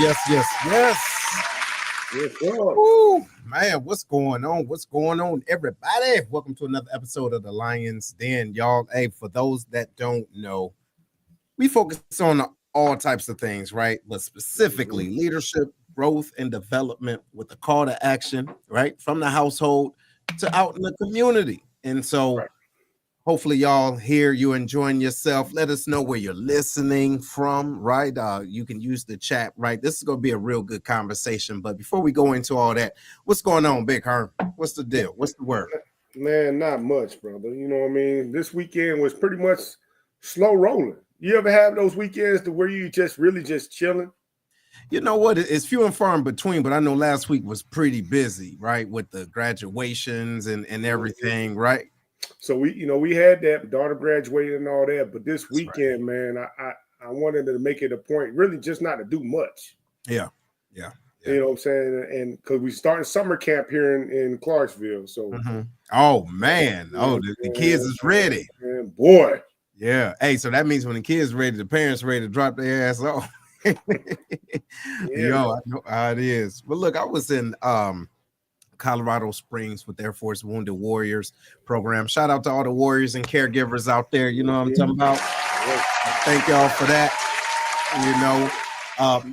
Yes, sir. Woo, man, what's going on? What's going on, everybody? Welcome to another episode of the Lions Den, y'all. Hey, for those that don't know, we focus on all types of things, right? But specifically leadership, growth, and development with the call to action, right? From the household to out in the community. And so hopefully y'all here, you enjoying yourself. Let us know where you're listening from, right? You can use the chat, right? This is going to be a real good conversation. But before we go into all that, what's going on, Big Herm? What's the deal? What's the word? Man, not much, brother. You know what I mean? This weekend was pretty much slow rolling. You ever have those weekends to where you just really just chilling? You know what? It's few and far in between, but I know last week was pretty busy, right? With the graduations and everything, right? So we had that daughter graduated and all that, but this weekend, man, I wanted to make it a point, really just not to do much. Yeah. You know what I'm saying? And because we started summer camp here in Clarksville. So oh man. Oh, the kids is ready. Man, boy. Yeah. Hey, so that means when the kids ready, the parents ready to drop their ass off. Yo, I know how it is. But look, I was in Colorado Springs with Air Force Wounded Warriors program. Shout out to all the warriors and caregivers out there. You know what I'm talking about? Thank y'all for that. You know,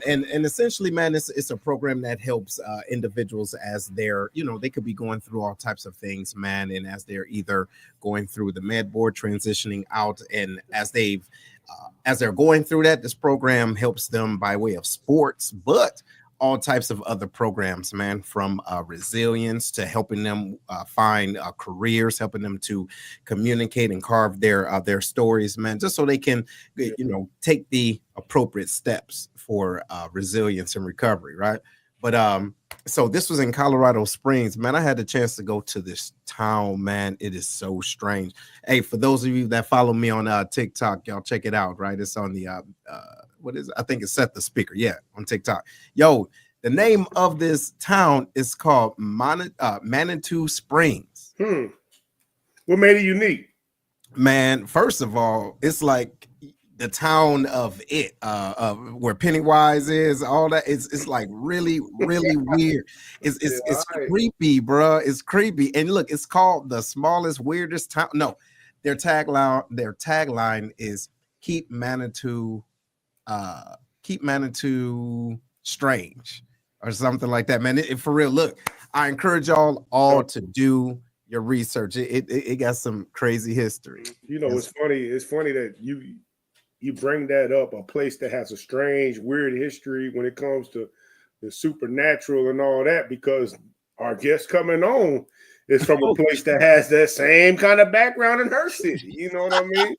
and essentially, man, it's a program that helps individuals as they're, they could be going through all types of things, man, and as they're either going through the med board, transitioning out, and as they're going through that, this program helps them by way of sports, but all types of other programs, man, from resilience to helping them find careers, helping them to communicate and carve their stories, man, just so they can, take the appropriate steps for resilience and recovery, right? But so this was in Colorado Springs, man. I had the chance to go to this town, man. It is so strange. Hey, for those of you that follow me on TikTok, y'all check it out, right? It's on the what is it? I think it's Seth the Speaker, on TikTok. Yo, the name of this town is called Manitou Springs. What made it unique? Man, first of all, it's like the town of it, where Pennywise is, all that. It's like really, really weird. It's creepy, bro. It's creepy. And look, it's called the smallest, weirdest town. No, their tagline is keep Manitou strange or something like that, man. For real, look, I encourage y'all all to do your research. It got some crazy history. It's funny that you bring that up, a place that has a strange, weird history when it comes to the supernatural and all that, because our guest coming on is from a place that has that same kind of background in her city. You know what I mean?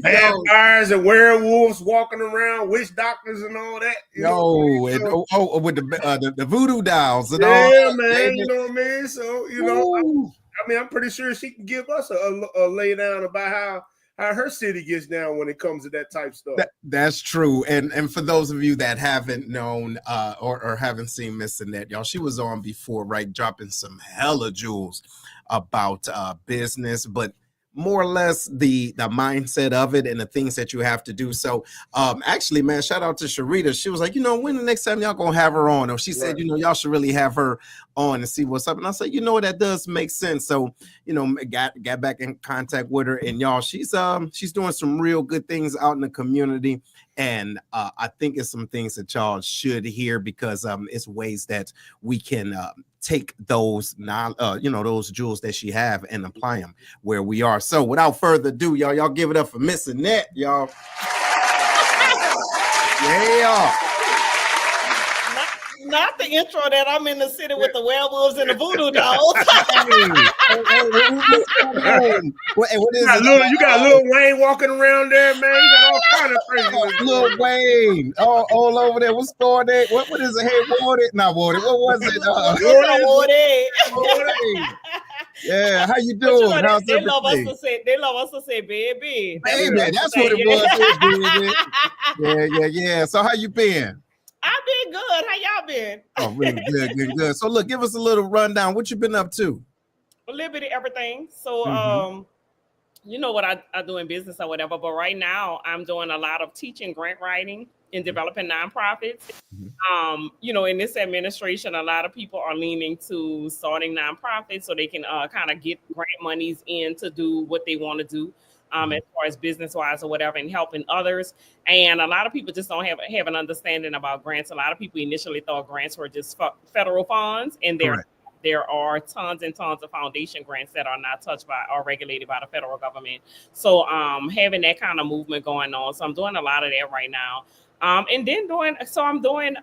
Vampires and werewolves walking around, witch doctors and all that. With the voodoo dolls and all. Yeah, man. You know what I mean? So, I'm pretty sure she can give us a lay down about how her city gets down when it comes to that type stuff. That's true. And for those of you that haven't known or haven't seen Miss Annette, y'all, she was on before, right? Dropping some hella jewels about business, but more or less the mindset of it and the things that you have to do. So actually, man, shout out to Sharita. She was like, when the next time y'all gonna have her on? Or she said, y'all should really have her on and see what's up. And I said, that does make sense. So, got back in contact with her, and y'all, she's doing some real good things out in the community. And I think it's some things that y'all should hear, because it's ways that we can take those those jewels that she have and apply them where we are. So without further ado, y'all give it up for Miss Annette, y'all. Not the intro that I'm in the city with the werewolves and the voodoo dolls. What is you got Lil Wayne walking around there, man. You got all kind of crazy. Lil Wayne, all over there. What's going there? What is it? Hey, Warded? Not Warded. What was it? Warded. Yeah, how you doing? How's they love us to say baby. Baby, that's what it was. Yeah. So how you been? I've been good. How y'all been? Oh, really good. So look, give us a little rundown. What you been up to? A little bit of everything. So you know what I do in business or whatever, but right now I'm doing a lot of teaching, grant writing, in developing nonprofits. Mhm. In this administration, a lot of people are leaning to starting nonprofits so they can kind of get grant monies in to do what they want to do. As far as business wise or whatever, and helping others. And a lot of people just don't have an understanding about grants. A lot of people initially thought grants were just federal funds, and Correct. there are tons and tons of foundation grants that are not touched by or regulated by the federal government. So having that kind of movement going on. So I'm doing a lot of that right now. And then I'm doing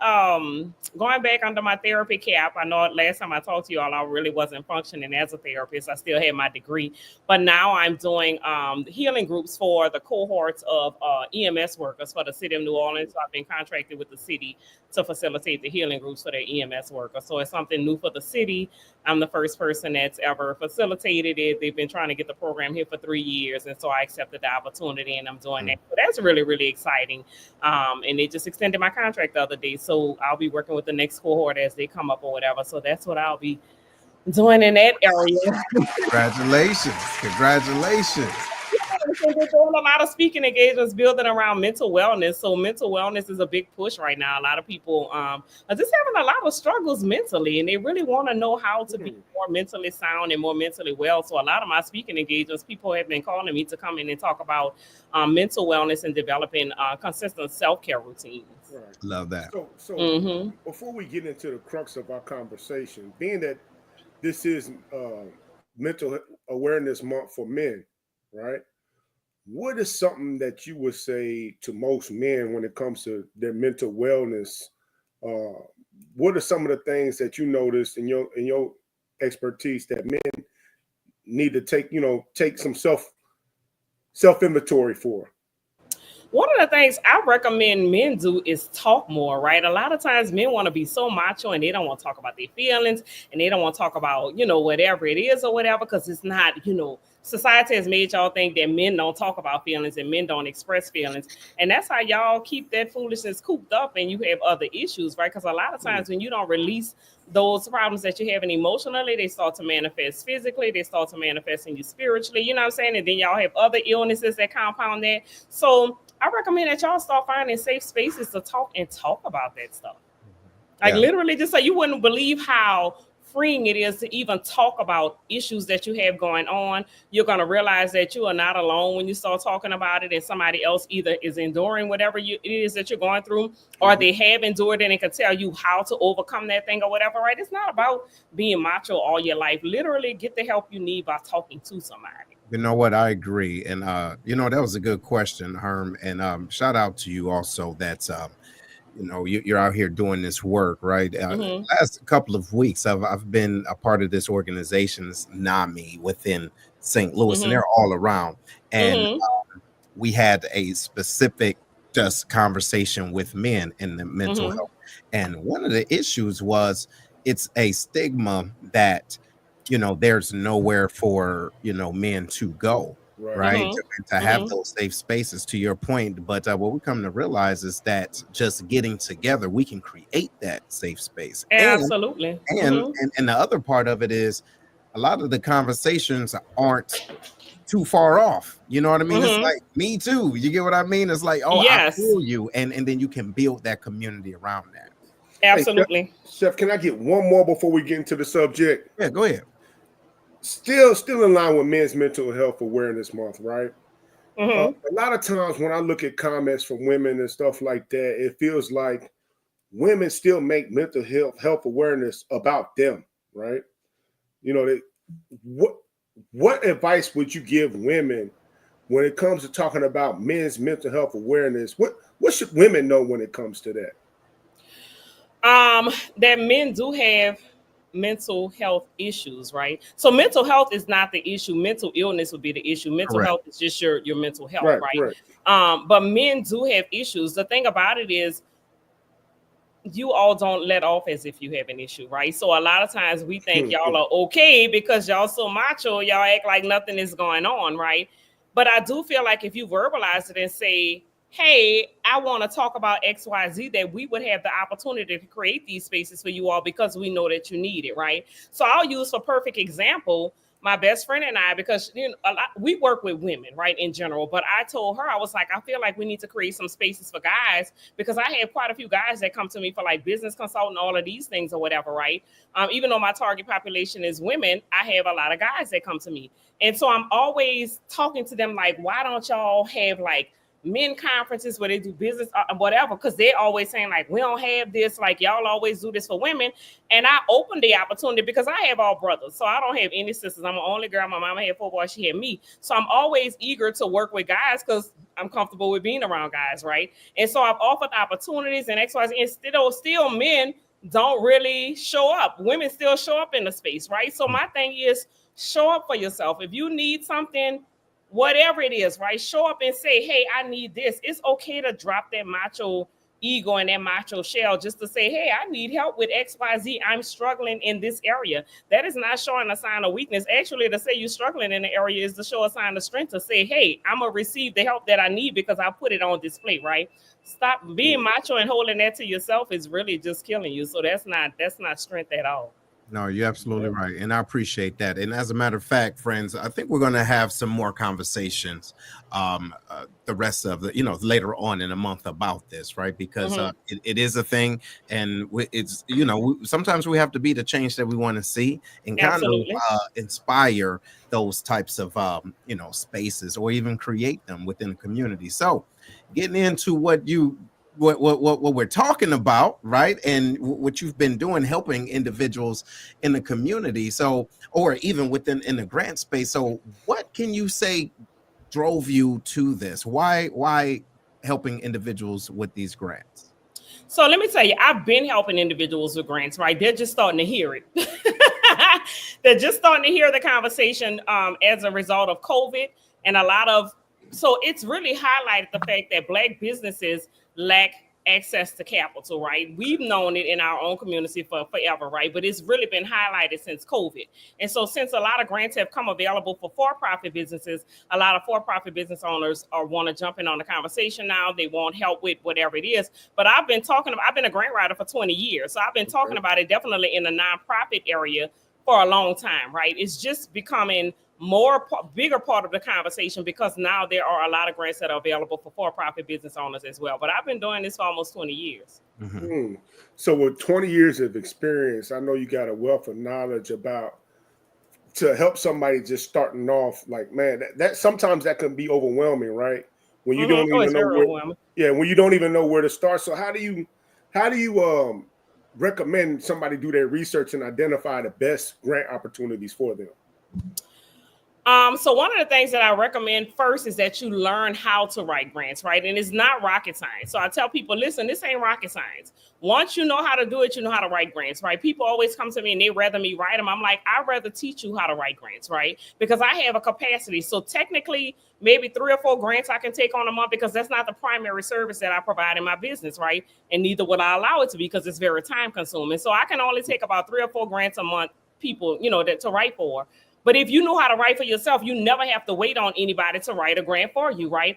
going back under my therapy cap. I know last time I talked to you all, I really wasn't functioning as a therapist. I still had my degree, but now I'm doing healing groups for the cohorts of EMS workers for the city of New Orleans. So I've been contracted with the city to facilitate the healing groups for their EMS workers. So it's something new for the city. I'm the first person that's ever facilitated it. They've been trying to get the program here for 3 years. And so I accepted the opportunity and I'm doing that. So that's really, really exciting. And they just extended my contract the other day. So I'll be working with the next cohort as they come up or whatever. So that's what I'll be doing in that area. Congratulations. We're doing a lot of speaking engagements building around mental wellness. So mental wellness is a big push right now. A lot of people are just having a lot of struggles mentally, and they really want to know how to be more mentally sound and more mentally well. So a lot of my speaking engagements, people have been calling me to come in and talk about mental wellness and developing consistent self-care routines. Right. Love that. So before we get into the crux of our conversation, being that this is mental awareness month for men, right? What is something that you would say to most men when it comes to their mental wellness? What are some of the things that you noticed in your expertise that men need to take some self inventory for? One of the things I recommend men do is talk more, right? A lot of times men want to be so macho and they don't want to talk about their feelings and they don't want to talk about, whatever it is or whatever, because it's not, society has made y'all think that men don't talk about feelings and men don't express feelings. And that's how y'all keep that foolishness cooped up and you have other issues, right? Because a lot of times when you don't release those problems that you're having emotionally, they start to manifest physically, they start to manifest in you spiritually, you know what I'm saying? And then y'all have other illnesses that compound that. So I recommend that y'all start finding safe spaces to talk about that stuff. Like literally just so you wouldn't believe how freeing it is to even talk about issues that you have going on. You're going to realize that you are not alone when you start talking about it, and somebody else either is enduring whatever it is that you're going through, or they have endured it and can tell you how to overcome that thing or whatever, right? It's not about being macho all your life. Literally get the help you need by talking to somebody. You know what? I agree. And, that was a good question, Herm. And shout out to you also that, you're out here doing this work, right? Last couple of weeks, I've been a part of this organization's NAMI within St. Louis, and they're all around. And we had a specific just conversation with men in the mental health. And one of the issues was it's a stigma that, there's nowhere for, men to go. Right. To have those safe spaces, to your point. But what we come to realize is that just getting together, we can create that safe space. Absolutely. And the other part of it is a lot of the conversations aren't too far off. You know what I mean? It's like, me too. You get what I mean? It's like, I feel you. And then you can build that community around that. Absolutely. Hey, Seth, can I get one more before we get into the subject? Yeah, go ahead. Still in line with Men's Mental Health Awareness Month, right? A lot of times when I look at comments from women and stuff like that, it feels like women still make mental health awareness about them, right? What advice would you give women when it comes to talking about men's mental health awareness? What should women know when it comes to that? That men do have mental health issues, right? So mental health is not the issue. Mental illness would be the issue. Mental health is just your mental health, right? But men do have issues. The thing about it is you all don't let off as if you have an issue, right? So a lot of times we think y'all are okay because y'all so macho, y'all act like nothing is going on, right? But I do feel like if you verbalize it and say, hey, I want to talk about XYZ, that we would have the opportunity to create these spaces for you all because we know that you need it, right? So I'll use for perfect example, my best friend and I, because we work with women, right, in general. But I told her, I was like, I feel like we need to create some spaces for guys, because I have quite a few guys that come to me for like business consulting, all of these things or whatever, right? Even though my target population is women, I have a lot of guys that come to me. And so I'm always talking to them like, why don't y'all have like men conferences where they do business whatever, because they're always saying like, we don't have this, like y'all always do this for women. And I opened the opportunity because I have all brothers, so I don't have any sisters. I'm the only girl. My mama had 4 boys, she had me. So I'm always eager to work with guys because I'm comfortable with being around guys, right? And so I've offered opportunities and XYZ, and still men don't really show up. Women still show up in the space, right? So my thing is, show up for yourself. If you need something, whatever it is, right? Show up and say, hey, I need this. It's okay to drop that macho ego and that macho shell just to say, hey, I need help with XYZ. I'm struggling in this area. That is not showing a sign of weakness. Actually, to say you're struggling in the area is to show a sign of strength, to say, hey, I'm going to receive the help that I need because I put it on display, right? Stop being macho and holding that to yourself is really just killing you. So that's not strength at all. No, you're absolutely right. And I appreciate that. And as a matter of fact, friends, I think we're going to have some more conversations the rest of the, later on in the month about this, right? Because it is a thing, and it's, sometimes we have to be the change that we want to see, and kind of inspire those types of, spaces, or even create them within the community. So getting into what we're talking about, right? And what you've been doing, helping individuals in the community. So, or even in the grant space. So what can you say drove you to this? Why helping individuals with these grants? So let me tell you, I've been helping individuals with grants, right? They're just starting to hear it. They're just starting to hear the conversation as a result of COVID, and so it's really highlighted the fact that Black businesses lack access to capital, right? We've known it in our own community for forever, right? But it's really been highlighted since COVID. And so since a lot of grants have come available for for-profit businesses, a lot of for-profit business owners want to jump in on the conversation now. They want help with whatever it is. But I've been a grant writer for 20 years. So I've been talking about it definitely in the nonprofit area for a long time, right? It's just becoming bigger part of the conversation because now there are a lot of grants that are available for for-profit business owners as well. But I've been doing this for almost 20 years. Mm-hmm. So with 20 years of experience, I know you got a wealth of knowledge about to help somebody just starting off. Like, man, that sometimes that can be overwhelming, right? When you don't even know when you don't even know where to start. So how do you recommend somebody do their research and identify the best grant opportunities for them? So one of the things that I recommend first is that you learn how to write grants, right? And it's not rocket science. So I tell people, listen, this ain't rocket science. Once you know how to do it, you know how to write grants, right? People always come to me and they rather me write them. I'm like, I'd rather teach you how to write grants, right? Because I have a capacity. So technically, maybe 3 or 4 grants I can take on a month, because that's not the primary service that I provide in my business, right? And neither would I allow it to be, because it's very time consuming. So I can only take about 3 or 4 grants a month, people, to write for. But if you know how to write for yourself, you never have to wait on anybody to write a grant for you, right?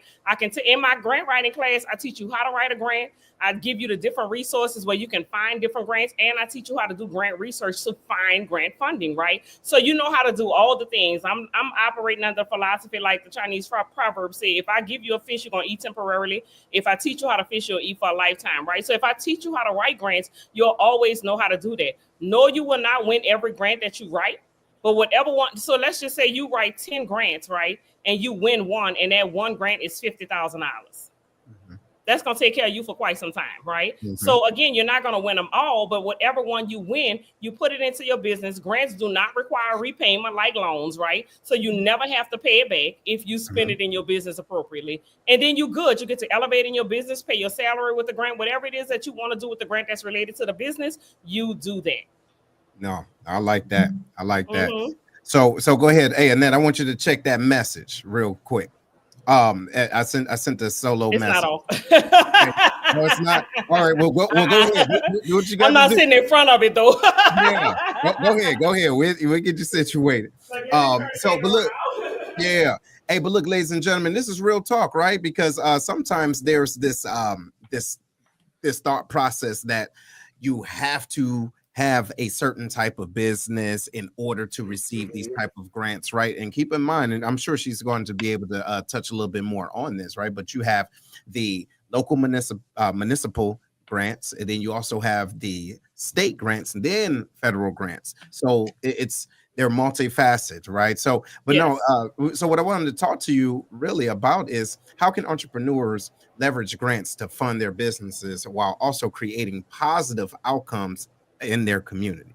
In my grant writing class, I teach you how to write a grant. I give you the different resources where you can find different grants, and I teach you how to do grant research to find grant funding, right? So you know how to do all the things. I'm operating under philosophy like the Chinese proverb say, if I give you a fish, you're going to eat temporarily. If I teach you how to fish, you'll eat for a lifetime, right? So if I teach you how to write grants, you'll always know how to do that. No, you will not win every grant that you write. But whatever one, so let's just say you write 10 grants, right? And you win one, and that one grant is $50,000. Mm-hmm. That's going to take care of you for quite some time, right? Mm-hmm. So again, you're not going to win them all, but whatever one you win, you put it into your business. Grants do not require repayment like loans, right? So you never have to pay it back if you spend it in your business appropriately. And then you're good. You get to elevate in your business, pay your salary with the grant, whatever it is that you want to do with the grant that's related to the business, you do that. No, I like that. Mm-hmm. So go ahead. Hey, Annette, I want you to check that message real quick. I sent a solo message. Not off. No, it's not. All right, well, go ahead. Do what you got. I'm not sitting in front of it though. Yeah, go ahead. We'll get you situated. But look, yeah. Hey, but look, ladies and gentlemen, this is real talk, right? Because sometimes there's this thought process that you have to have a certain type of business in order to receive these type of grants, right? And keep in mind, and I'm sure she's going to be able to touch a little bit more on this, right? But you have the local municipal grants, and then you also have the state grants, and then federal grants. So they're multifaceted, right? So, but Yes. so what I wanted to talk to you really about is how can entrepreneurs leverage grants to fund their businesses while also creating positive outcomes in their community?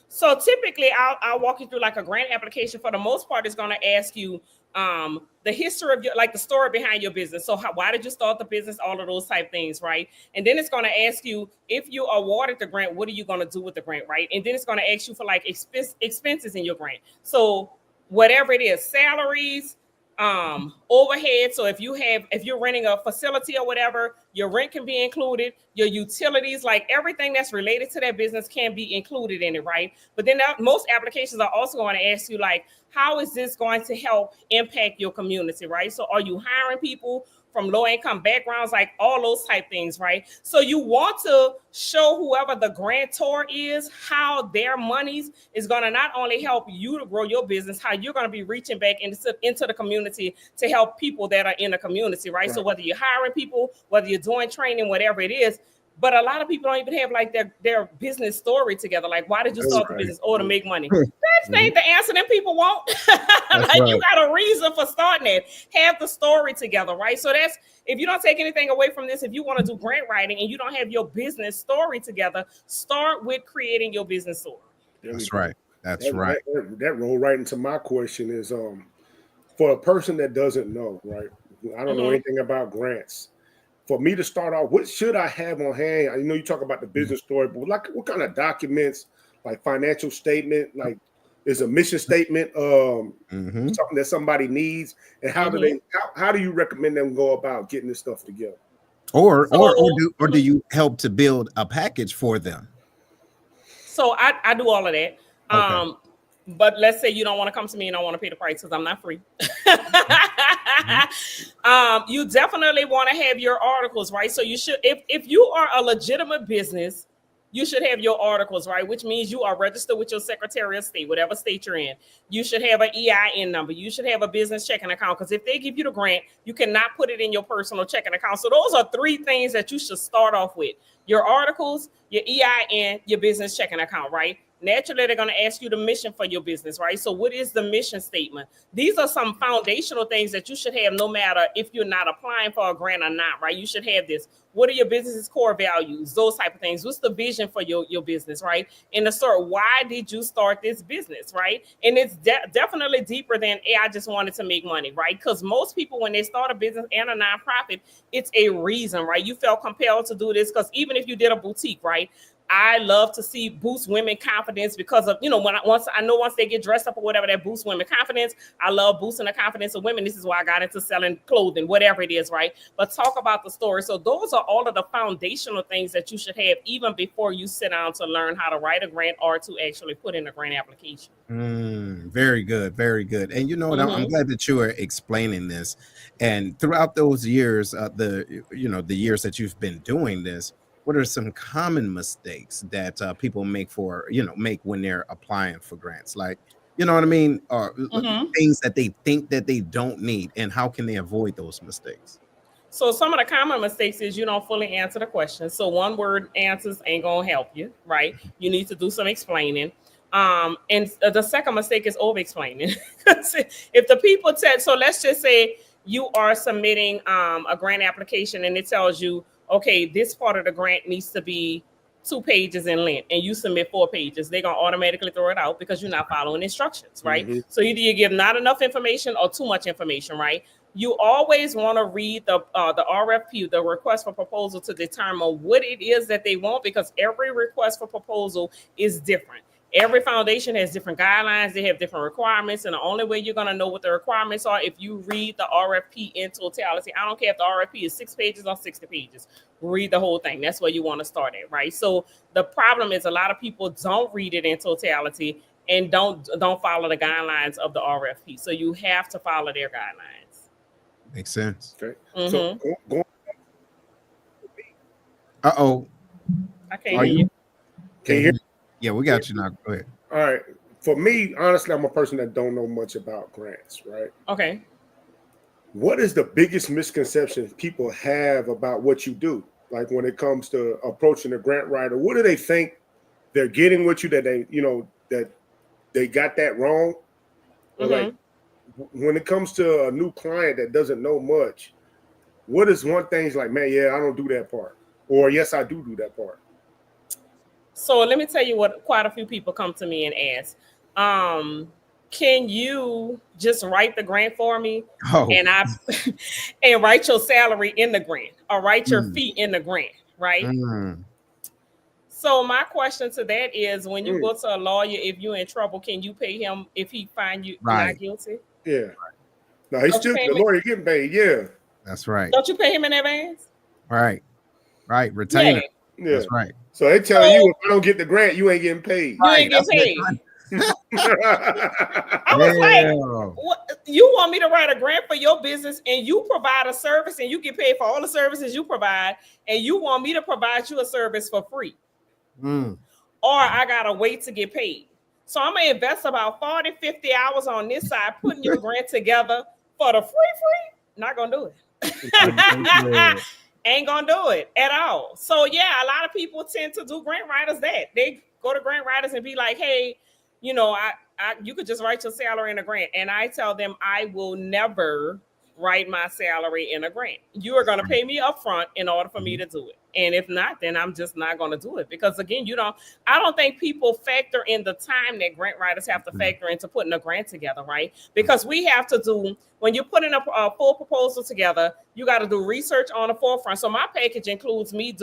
So typically, I'll walk you through like a grant application. For the most part, it's going to ask you the history of your, like the story behind your business. So why did you start the business? All of those type things, right? And then it's going to ask you, if you awarded the grant, what are you going to do with the grant, right? And then it's going to ask you for like expenses in your grant. So whatever it is, salaries, overhead. So if you're renting a facility or whatever, your rent can be included, your utilities, like everything that's related to that business can be included in it, right? But then most applications are also going to ask you, like, how is this going to help impact your community, right? So are you hiring people from low income backgrounds, like all those type things, right? So you want to show whoever the grantor is how their monies is going to not only help you to grow your business, how you're going to be reaching back into the community to help people that are in the community, right? So whether you're hiring people, whether you're doing training, whatever it is. But a lot of people don't even have like their business story together. Like, why did you start the business? Or to make money. That ain't the answer that people want. Like, you got a reason for starting it. Have the story together, right? So that's, if you don't take anything away from this, if you want to do grant writing and you don't have your business story together, start with creating your business story. That's right. That's right. That roll right into my question is for a person that doesn't know, right? I don't know anything about grants. For me to start off, what should I have on hand? I know you talk about the business story, but like what kind of documents, like financial statement, like is a mission statement, something that somebody needs, and how do you recommend them go about getting this stuff together? Or do you help to build a package for them? So I do all of that. Okay. But let's say you don't want to come to me and don't want to pay the price because I'm not free. You definitely want to have your articles, right? So you should, if you are a legitimate business, you should have your articles, right? Which means you are registered with your Secretary of State, whatever state you're in. You should have an EIN number. You should have a business checking account, because if they give you the grant, you cannot put it in your personal checking account. So those are 3 things that you should start off with: your articles, your EIN, your business checking account, right? Naturally, they're going to ask you the mission for your business, right? So what is the mission statement? These are some foundational things that you should have no matter if you're not applying for a grant or not, right? You should have this. What are your business's core values? Those type of things. What's the vision for your business, right? And the start, why did you start this business, right? And it's definitely deeper than, hey, I just wanted to make money, right? Because most people, when they start a business and a nonprofit, it's a reason, right? You felt compelled to do this because even if you did a boutique, right? I love to see boost women confidence because of, once they get dressed up or whatever, that boosts women confidence. I love boosting the confidence of women. This is why I got into selling clothing, whatever it is, right? But talk about the story. So those are all of the foundational things that you should have even before you sit down to learn how to write a grant or to actually put in a grant application. Very good. Very good. And you know what? I'm glad that you are explaining this. And throughout those years, the years that you've been doing this, what are some common mistakes that people make when they're applying for grants? Like, you know what I mean? Or things that they think that they don't need, and how can they avoid those mistakes? So some of the common mistakes is you don't fully answer the question. So one word answers ain't gonna help you, right? You need to do some explaining. And the second mistake is over explaining. If the people said, so let's just say you are submitting a grant application and it tells you, okay, this part of the grant needs to be 2 pages in length, and you submit 4 pages, they're gonna automatically throw it out because you're not following instructions, right? So either you give not enough information or too much information, right? You always want to read the RFP, the request for proposal, to determine what it is that they want, because every request for proposal is different. Every foundation has different guidelines. They have different requirements. And the only way you're going to know what the requirements are if you read the RFP in totality. I don't care if the RFP is 6 pages or 60 pages. Read the whole thing. That's where you want to start at, right? So the problem is a lot of people don't read it in totality and don't follow the guidelines of the RFP. So you have to follow their guidelines. Makes sense. Okay. So going. Uh-oh. I can't hear you. Can you hear? Yeah, we got you now. Go ahead. All right. For me, honestly, I'm a person that don't know much about grants, right? Okay. What is the biggest misconception people have about what you do? Like when it comes to approaching a grant writer, what do they think they're getting with you that that they got that wrong? Or like Mm-hmm. when it comes to a new client that doesn't know much, what is one thing like, man, yeah, I don't do that part. Or yes, I do that part. So let me tell you what quite a few people come to me and ask. Can you just write the grant for me? Oh, And I and write your salary in the grant or write your mm, fee in the grant, right? mm, So my question to that is when you Mm, go to a lawyer, if you're in trouble, can you pay him if he find you not right. guilty? yeah. No, he's Don't you still pay the him, lawyer getting paid. Yeah. That's right. don't you pay him in advance? Right. Right. Yeah. Retainer. Yeah. That's right. So they telling you So if I don't get the grant, you ain't getting paid. you Right. ain't get That's it. paid. Yeah. I was like, Damn. what, you want me to write a grant for your business and you provide a service and you get paid for all the services you provide, and you want me to provide you a service for free, Mm. or I gotta wait to get paid. So I'm gonna invest about 40, 50 hours on this side putting your grant together for the free. Not gonna do Are you gonna do it. it? Ain't gonna do it at all. So yeah, a lot of people tend to do grant writers that they go to grant writers and be like, hey, you could just write your salary in a grant. And I tell them I will never write my salary in a grant. You are going to pay me up front in order for me Mhm. to do it. And if not, then I'm just not going to do it. Because again, I don't think people factor in the time that grant writers have to factor into putting a grant together, right? Because we have to do, when you're putting a full proposal together, you got to do research on the forefront. So my package includes me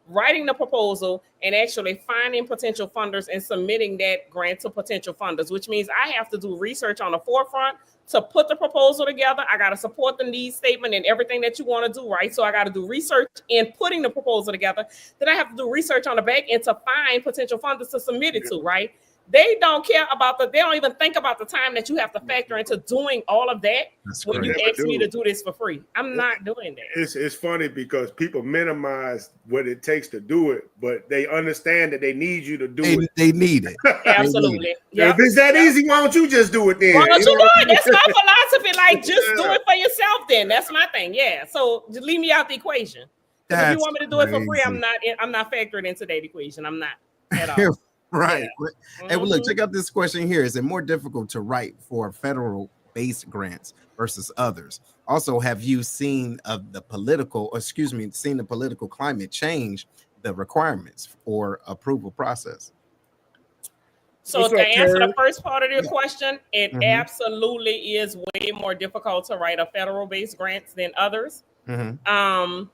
writing the proposal and actually finding potential funders and submitting that grant to potential funders, which means I have to do research on the forefront to put the proposal together. I got to support the need statement and everything that you want to do, right? So I got to do research in putting the proposal together. Then I have to do research on the back end to find potential funders to submit it to, right? They don't care about they don't even think about the time that you have to factor into doing all of that That's when you great. ask me to do this for free. I'm not doing that. It's funny because people minimize what it takes to do it, but they understand that they need you to do it. They need it. They need it. Absolutely. If it's that easy, why don't you just do it then? Why don't you know do what it? I mean? That's my philosophy. Like, just do Yeah. it for yourself then. That's my thing. Yeah. So just leave me out the equation. If you That's want me to do it for free, crazy. I'm not factoring into that equation. I'm not at all. Right. Yeah. Hey, well, look, Mhm. check out this question here. Is it more difficult to write for federal-based grants versus others? Also, have you seen the political climate change the requirements or approval process? So What's to up, answer the Terry? first part of your Yeah. question, it Mhm. absolutely is way more difficult to write a federal-based grants than others. Mhm.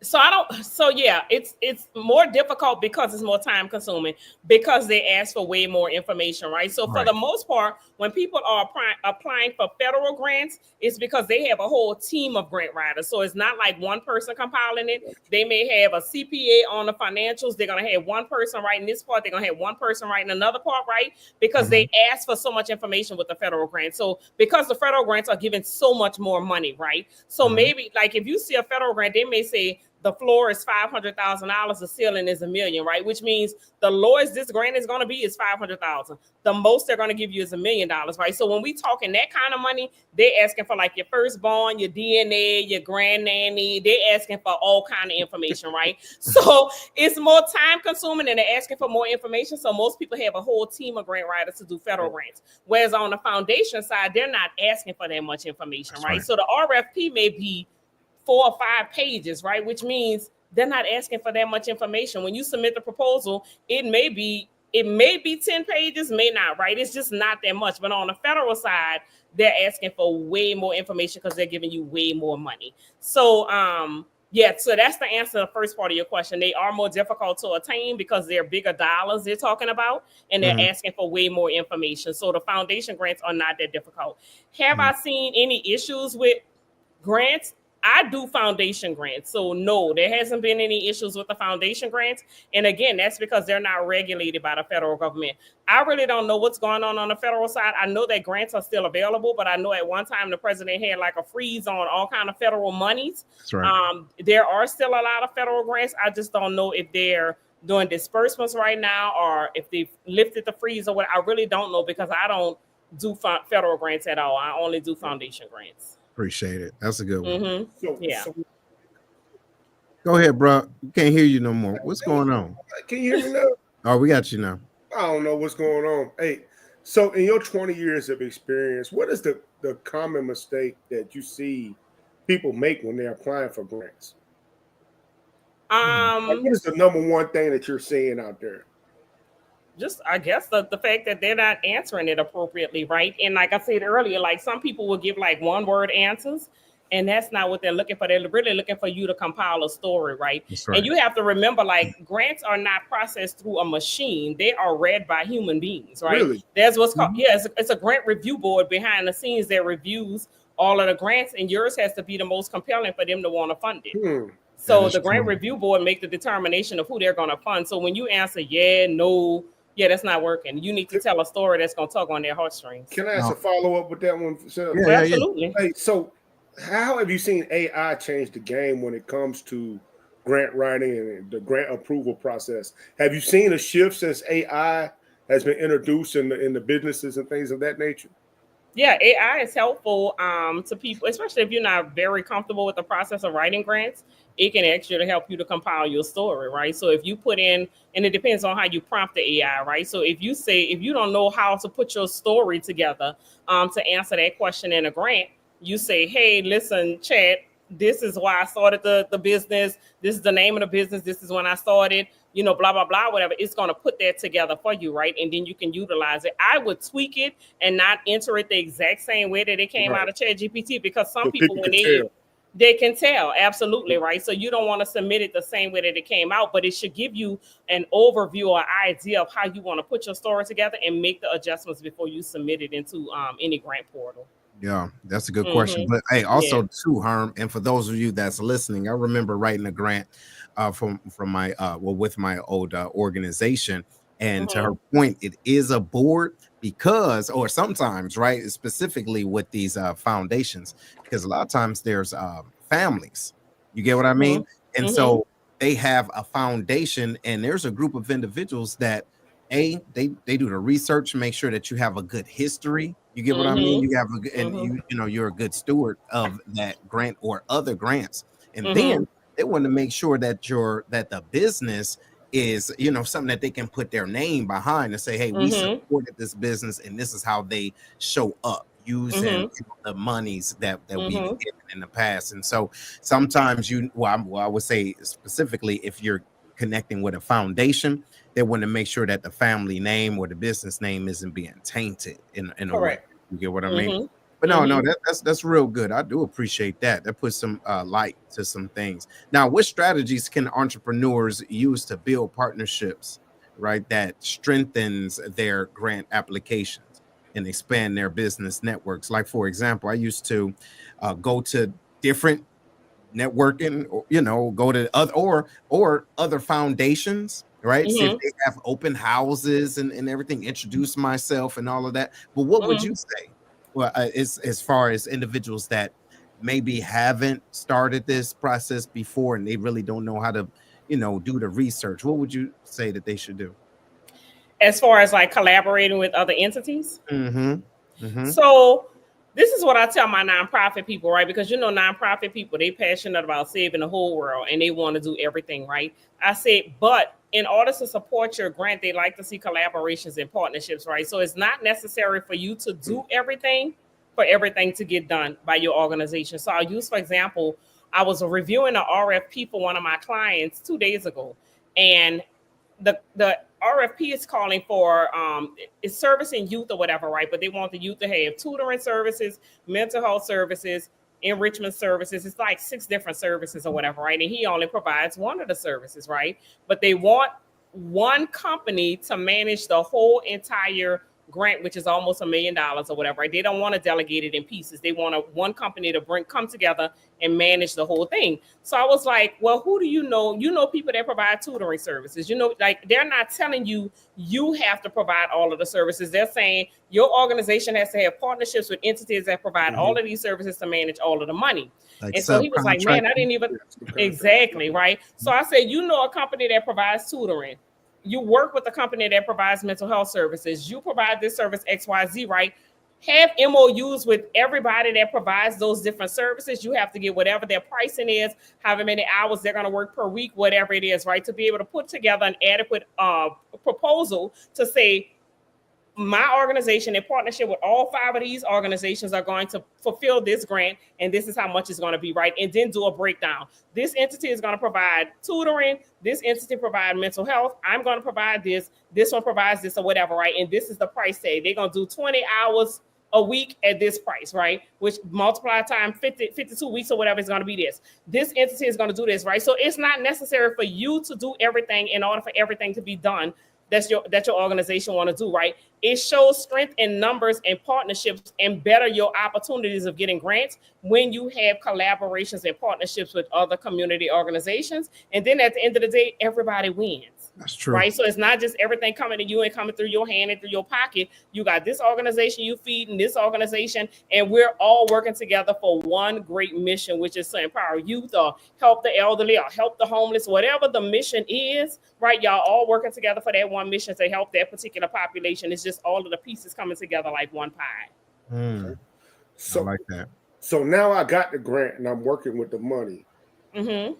So yeah, it's more difficult because it's more time consuming, because they ask for way more information, right? So for Right. the most part, when people are applying for federal grants, it's because they have a whole team of grant writers. So it's not like one person compiling it. They may have a CPA on the financials. They're going to have one person writing this part. They're going to have one person writing another part, right? Because they ask for so much information with the federal grant. So because the federal grants are giving so much more money, right? So maybe like if you see a federal grant, they may say the floor is $500,000, the ceiling is $1 million, right? Which means the lowest this grant is going to be is $500,000. The most they're going to give you is $1 million, right? So when we talking that kind of money, they're asking for like your firstborn, your DNA, your granddaddy. They're asking for all kind of information, right? So it's more time consuming and they're asking for more information. So most people have a whole team of grant writers to do federal grants. Whereas on the foundation side, they're not asking for that much information, right? So the RFP may be 4 or 5 pages, right? Which means they're not asking for that much information. When you submit the proposal, it may be 10 pages, may not, right? It's just not that much. But on the federal side, they're asking for way more information because they're giving you way more money. So yeah, so that's the answer to the first part of your question. They are more difficult to attain because they're bigger dollars they're talking about, and they're asking for way more information. So the foundation grants are not that difficult. Have I seen any issues with grants? I do foundation grants. So no, there hasn't been any issues with the foundation grants. And again, that's because they're not regulated by the federal government. I really don't know what's going on the federal side. I know that grants are still available, but I know at one time the president had like a freeze on all kind of federal monies. That's right. There are still a lot of federal grants. I just don't know if they're doing disbursements right now, or if they've lifted the freeze or what. I really don't know because I don't do federal grants at all. I only do foundation grants. Appreciate it. That's a good one. Mm-hmm. Yeah. So Go ahead, bro. Can't hear you no more. What's going on? can you hear me now? Oh, we got you now. I don't know what's going on. Hey, so in your 20 years of experience, what is the common mistake that you see people make when they're applying for grants? Like, what is the number one thing that you're seeing out there? Just I guess the fact that they're not answering it appropriately, right? And like I said earlier, like some people will give like one word answers, and that's not what they're looking for. They're really looking for you to compile a story, right? That's right. And you have to remember, like, grants are not processed through a machine. They are read by human beings, right? Really? There's what's called, it's a grant review board behind the scenes that reviews all of the grants, and yours has to be the most compelling for them to want to fund it. So the grant review board make the determination of who they're going to fund. So when you answer yeah, no, yeah, that's not working, you need to tell a story that's going to tug on their heartstrings. Can I ask a follow-up with that one? Yeah, absolutely. Hey, so how have you seen AI change the game when it comes to grant writing and the grant approval process? Have you seen a shift since AI has been introduced in the businesses and things of that nature? Yeah, AI is helpful to people, especially if you're not very comfortable with the process of writing grants. It can actually help you to compile your story, right? So if you put in, and it depends on how you prompt the AI, right? So if you don't know how to put your story together to answer that question in a grant, you say, hey, listen, chat, this is why I started the business. This is the name of the business. This is when I started, blah, blah, blah, whatever. It's going to put that together for you, right? And then you can utilize it. I would tweak it and not enter it the exact same way that it came out of ChatGPT, because some people, when they can tell, absolutely, right? So you don't want to submit it the same way that it came out, but it should give you an overview or idea of how you want to put your story together and make the adjustments before you submit it into any grant portal. Yeah, that's a good question. But hey, also too, Herm, and for those of you that's listening, I remember writing a grant from my with my old organization. And to her point, it is a board because, or sometimes, right, specifically with these foundations, because a lot of times there's families. You get what I mean? And so they have a foundation, and there's a group of individuals that they do the research, make sure that you have a good history. You get what I mean? You have a good, and you're a good steward of that grant or other grants. And then they want to make sure that the business is, something that they can put their name behind and say, hey, we supported this business and this is how they show up using the monies that we've given in the past. And so sometimes I would say specifically, if you're connecting with a foundation, they want to make sure that the family name or the business name isn't being tainted in a way. You get what I mean? But no, that's real good. I do appreciate that. That puts some light to some things. Now, what strategies can entrepreneurs use to build partnerships, right, that strengthens their grant applications and expand their business networks? Like, for example, I used to go to different networking, or, go to other foundations, right? See if they have open houses and everything, introduce myself and all of that. But what would you say? Well, as far as individuals that maybe haven't started this process before and they really don't know how to, do the research, what would you say that they should do? As far as like collaborating with other entities? So this is what I tell my nonprofit people, right? Because, nonprofit people, they passionate about saving the whole world and they want to do everything, right? I said, but in order to support your grant, they like to see collaborations and partnerships, right? So it's not necessary for you to do everything for everything to get done by your organization. So I'll use, for example, I was reviewing an RFP for one of my clients 2 days ago, and the RFP is calling for it's servicing youth or whatever, right? But they want the youth to have tutoring services, mental health services, enrichment services. It's like 6 different services or whatever, right? And he only provides one of the services, right? But they want one company to manage the whole entire grant, which is almost $1 million or whatever, right? They don't want to delegate it in pieces. They want one company to come together and manage the whole thing. So I was like, well, who do you know? You know, people that provide tutoring services, you know, like they're not telling you have to provide all of the services. They're saying your organization has to have partnerships with entities that provide all of these services to manage all of the money. Like, and so he was like, man, I didn't even, exactly, right? So I said, you know, a company that provides tutoring, you work with a company that provides mental health services, you provide this service XYZ, right? Have MOUs with everybody that provides those different services. You have to get whatever their pricing is, however many hours they're going to work per week, whatever it is, right? To be able to put together an adequate proposal to say, my organization in partnership with all 5 of these organizations are going to fulfill this grant, and this is how much it's going to be, right? And then do a breakdown. This entity is going to provide tutoring. This entity provide mental health. I'm going to provide this. This one provides this or whatever, right? And this is the price tag. They're going to do 20 hours a week at this price, right? Which multiply time 52 weeks or whatever is going to be this. This entity is going to do this, right? So it's not necessary for you to do everything in order for everything to be done that your organization want to do, right? It shows strength in numbers and partnerships and better your opportunities of getting grants when you have collaborations and partnerships with other community organizations. And then at the end of the day, everybody wins. That's true. Right. So it's not just everything coming to you and coming through your hand and through your pocket. You got this organization you feed and this organization, and we're all working together for one great mission, which is to empower youth or help the elderly or help the homeless, whatever the mission is, right? Y'all all working together for that one mission to help that particular population. It's just all of the pieces coming together like one pie. So, I like that. So now I got the grant and I'm working with the money. Mm-hmm.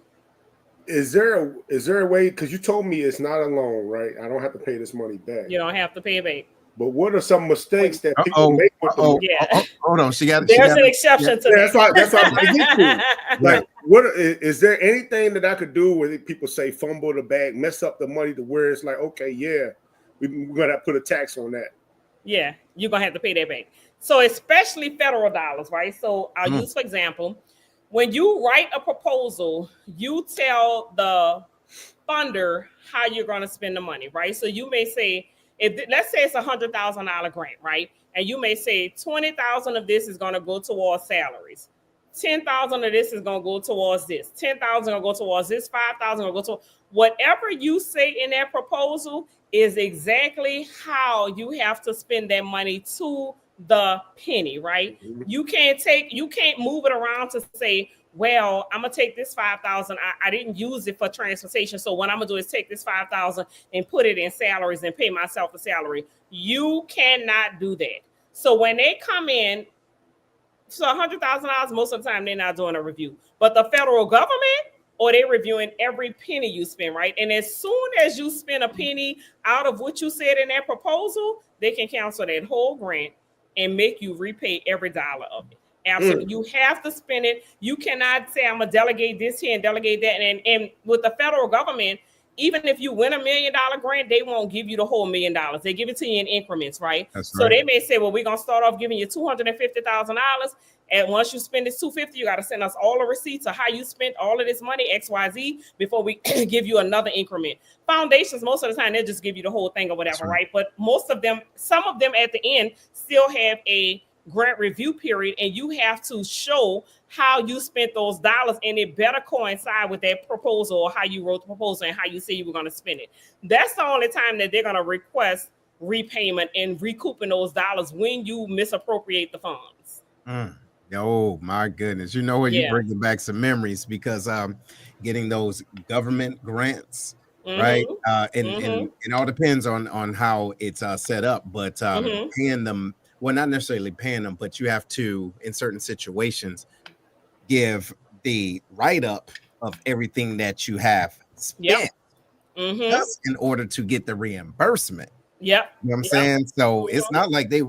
Is there a way, because you told me it's not a loan, right? I don't have to pay this money back. You don't have to pay it back. But what are some mistakes that people make with the money? Yeah. Hold on, there's an exception to that. That's what I'm going to get to. Like, what is there anything that I could do where people say fumble the bag, mess up the money to where it's like, okay, yeah, we're gonna put a tax on that. Yeah, you're gonna have to pay that back. So especially federal dollars, right? So I'll use, for example, when you write a proposal, you tell the funder how you're going to spend the money, right? So you may say, let's say it's $100,000 grant, right? And you may say 20,000 of this is going to go towards salaries. 10,000 of this is going to go towards this. 10,000 will go towards this. 5,000 will go to whatever you say in that proposal is exactly how you have to spend that money to the penny, right? You can't move it around to say, well, I'm gonna take this 5,000. I didn't use it for transportation, so what I'm gonna do is take this 5,000 and put it in salaries and pay myself a salary. You cannot do that. So when they come in, so $100,000, most of the time they're not doing a review, but the federal government, or they're reviewing every penny you spend, right? And as soon as you spend a penny out of what you said in that proposal, they can cancel that whole grant and make you repay every dollar of it. Absolutely. You have to spend it. You cannot say, I'm going to delegate this here and delegate that. And with the federal government, even if you win $1 million grant, they won't give you the whole $1 million. They give it to you in increments, right? So they may say, well, we're going to start off giving you $250,000. And once you spend this $250,000, you got to send us all the receipts of how you spent all of this money, XYZ, before we give you another increment. Foundations, most of the time, they'll just give you the whole thing or whatever, right? But most of them, some of them at the end still have a grant review period, and you have to show how you spent those dollars, and it better coincide with that proposal or how you wrote the proposal and how you say you were going to spend it. That's the only time that they're going to request repayment and recouping those dollars when you misappropriate the funds. Oh my goodness. You know what? You bring back some memories, because getting those government grants, right? And it all depends on how it's set up, but paying them, well, not necessarily paying them, but you have to, in certain situations, give the write-up of everything that you have spent just in order to get the reimbursement. You know what I'm saying? So it's not like they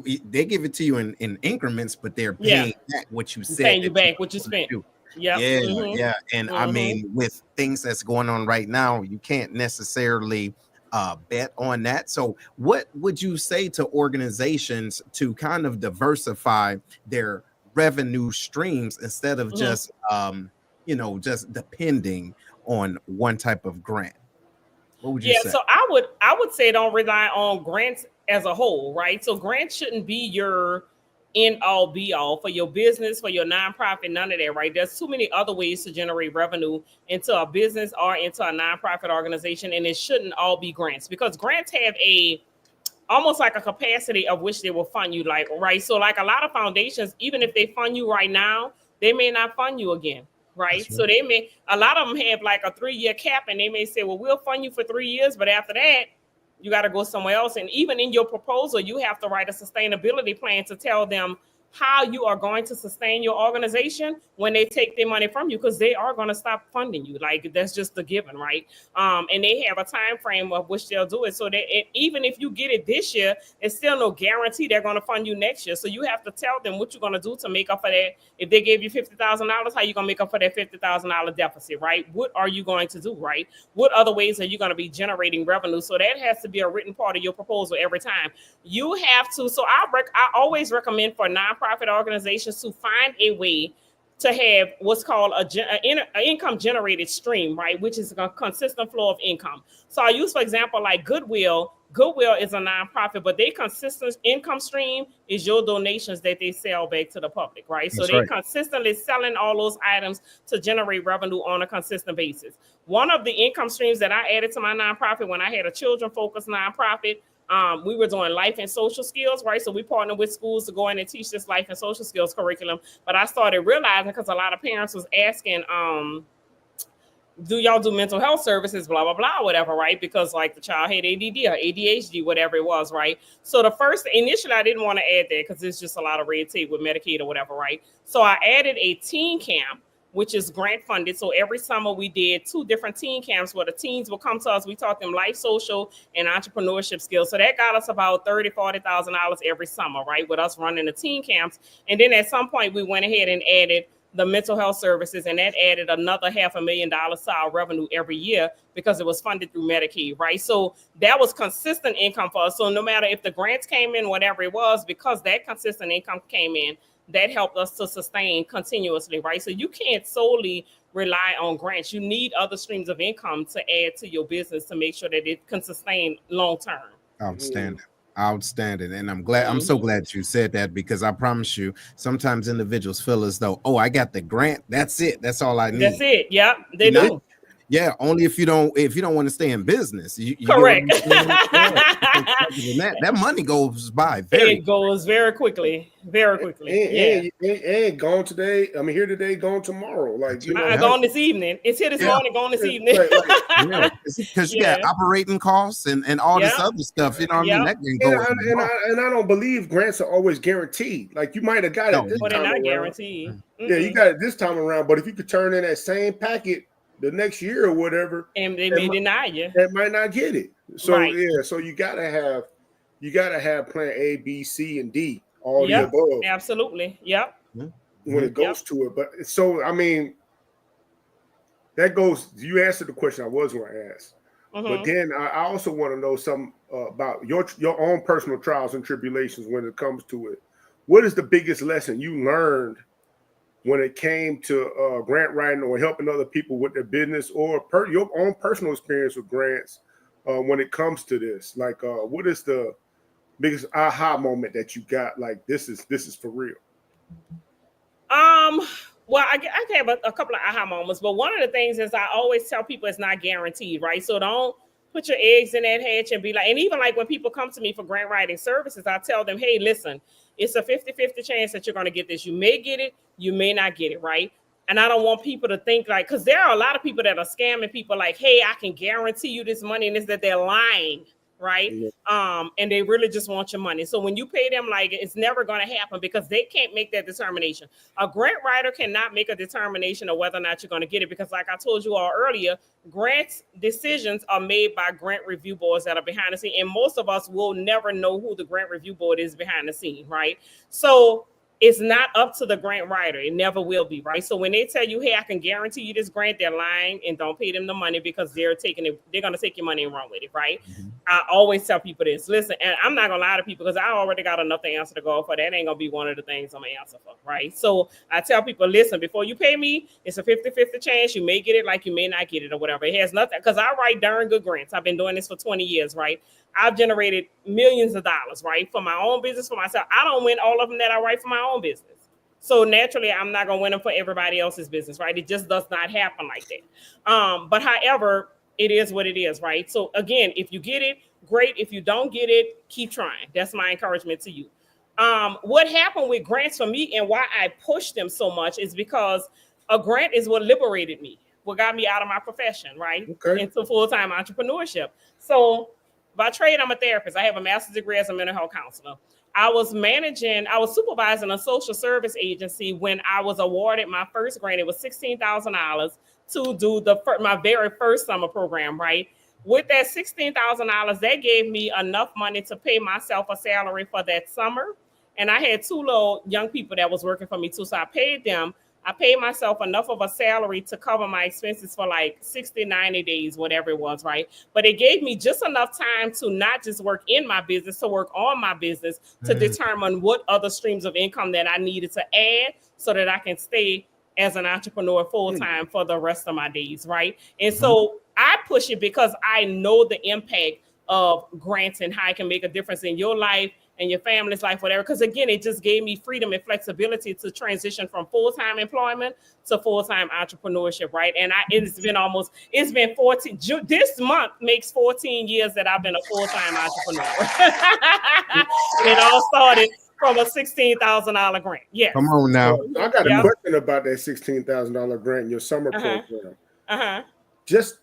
give it to you in increments, but they're paying back what you said. Paying you back what you spent. Yeah. And I mean, with things that's going on right now, you can't necessarily bet on that. So what would you say to organizations to kind of diversify their revenue streams instead of just just depending on one type of grant? What would you say? So I would say don't rely on grants as a whole, right? So grants shouldn't be your end all be all for your business, for your nonprofit, none of that, right? There's too many other ways to generate revenue into a business or into a nonprofit organization, and it shouldn't all be grants, because grants have a almost like a capacity of which they will fund you, like, right? So like a lot of foundations, even if they fund you right now, they may not fund you again, right? So they may, a lot of them have like a 3-year cap, and they may say, well, we'll fund you for 3 years, but after that, you got to go somewhere else. And even in your proposal, you have to write a sustainability plan to tell them how you are going to sustain your organization when they take their money from you, because they are going to stop funding you. Like, that's just the given, right? And they have a time frame of which they'll do it. So that even if you get it this year, it's still no guarantee they're going to fund you next year. So you have to tell them what you're going to do to make up for that. If they gave you $50,000, how you going to make up for that $50,000 deficit, right? What are you going to do, right? What other ways are you going to be generating revenue? So that has to be a written part of your proposal every time. You have to. So I always recommend for nonprofit organizations to find a way to have what's called an income generated stream, right? Which is a consistent flow of income. So I use, for example, like Goodwill. Goodwill is a nonprofit, but their consistent income stream is your donations that they sell back to the public, right? So they're consistently selling all those items to generate revenue on a consistent basis. One of the income streams that I added to my nonprofit when I had a children-focused nonprofit, we were doing life and social skills, right? So we partnered with schools to go in and teach this life and social skills curriculum. But I started realizing, because a lot of parents was asking, do y'all do mental health services, blah, blah, blah, whatever, right? Because like the child had ADD or ADHD, whatever it was, right? So initially I didn't want to add that because it's just a lot of red tape with Medicaid or whatever, right? So I added a teen camp, which is grant funded. So every summer we did 2 different teen camps where the teens will come to us. We taught them life, social, and entrepreneurship skills. So that got us about $30,000, $40,000 every summer, right? With us running the teen camps. And then at some point we went ahead and added the mental health services, and that added another $500,000 to our revenue every year because it was funded through Medicaid, right? So that was consistent income for us. So no matter if the grants came in, whatever it was, because that consistent income came in, that helped us to sustain continuously, right? So you can't solely rely on grants. You need other streams of income to add to your business to make sure that it can sustain long term. Outstanding. And I'm so glad you said that, because I promise you, sometimes individuals feel as though, oh, I got the grant, that's it, that's all I need. That's it. Yep, they do. Yeah, only if you don't want to stay in business. You correct. That money goes by very quickly. Very quickly. And gone today. I mean, here today, gone tomorrow. Like, you know, gone this evening. It's here this morning, gone this evening. Because you got operating costs and all this other stuff. You know what I mean? That can go. And I don't believe grants are always guaranteed. Like, you might have got it this time they're not around. guaranteed. Mm-hmm. Yeah, you got it this time around. But if you could turn in that same packet the next year or whatever, and they may deny you, that might not get it. So so you gotta have plan A, B, C, and D, all the above. Absolutely. Yep. When it goes to it. But so I mean, that goes, you answered the question I was going to ask. But then I also want to know something about your own personal trials and tribulations when it comes to it. What is the biggest lesson you learned when it came to grant writing or helping other people with their business, or your own personal experience with grants when it comes to this? Like, what is the biggest aha moment that you got? Like, this is for real. Well, I have a couple of aha moments, but one of the things is I always tell people it's not guaranteed, right? So don't put your eggs in that hatch and be like, and even like when people come to me for grant writing services, I tell them, hey, listen, it's a 50-50 chance that you're going to get this. You may get it, you may not get it, right? And I don't want people to think like, because there are a lot of people that are scamming people like, hey, I can guarantee you this money, and it's that they're lying, right? And they really just want your money. So when you pay them, like, it's never going to happen because they can't make that determination. A grant writer cannot make a determination of whether or not you're going to get it, because like I told you all earlier, grants decisions are made by grant review boards that are behind the scene. And most of us will never know who the grant review board is behind the scene, right? So it's not up to the grant writer. It never will be, right? So when they tell you, hey, I can guarantee you this grant, they're lying, and don't pay them the money because they're going to take your money and run with it, right? I always tell people this. Listen, and I'm not going to lie to people because I already got enough to answer to go for. That ain't going to be one of the things I'm going to answer for, right? So I tell people, listen, before you pay me, it's a 50-50 chance. You may get it, like you may not get it or whatever. It has nothing, because I write darn good grants. I've been doing this for 20 years, right? I've generated millions of dollars, right? For my own business, for myself. I don't win all of them that I write for my own business. So naturally, I'm not going to win them for everybody else's business, right? It just does not happen like that. But however, it is what it is, right? So again, if you get it, great. If you don't get it, keep trying. That's my encouragement to you. What happened with grants for me and why I pushed them so much is because a grant is what liberated me, what got me out of my profession, right? Okay. Into full-time entrepreneurship. So by trade, I'm a therapist. I have a master's degree as a mental health counselor. I was supervising a social service agency when I was awarded my first grant. It was $16,000 to do my very first summer program, right? With that $16,000, that gave me enough money to pay myself a salary for that summer. And I had two little young people that was working for me too. So I paid them. I paid myself enough of a salary to cover my expenses for like 60, 90 days, whatever it was, right? But it gave me just enough time to not just work in my business, to work on my business, to determine what other streams of income that I needed to add so that I can stay as an entrepreneur full-time for the rest of my days, right? And so I push it because I know the impact of grants and how it can make a difference in your life and your family's life, whatever. Because again, it just gave me freedom and flexibility to transition from full-time employment to full-time entrepreneurship, right? And it's been 14, this month makes 14 years that I've been a full-time entrepreneur. And it all started from a $16,000 grant. Yes. Come on now. I got a question about that $16,000 grant in your summer program. Just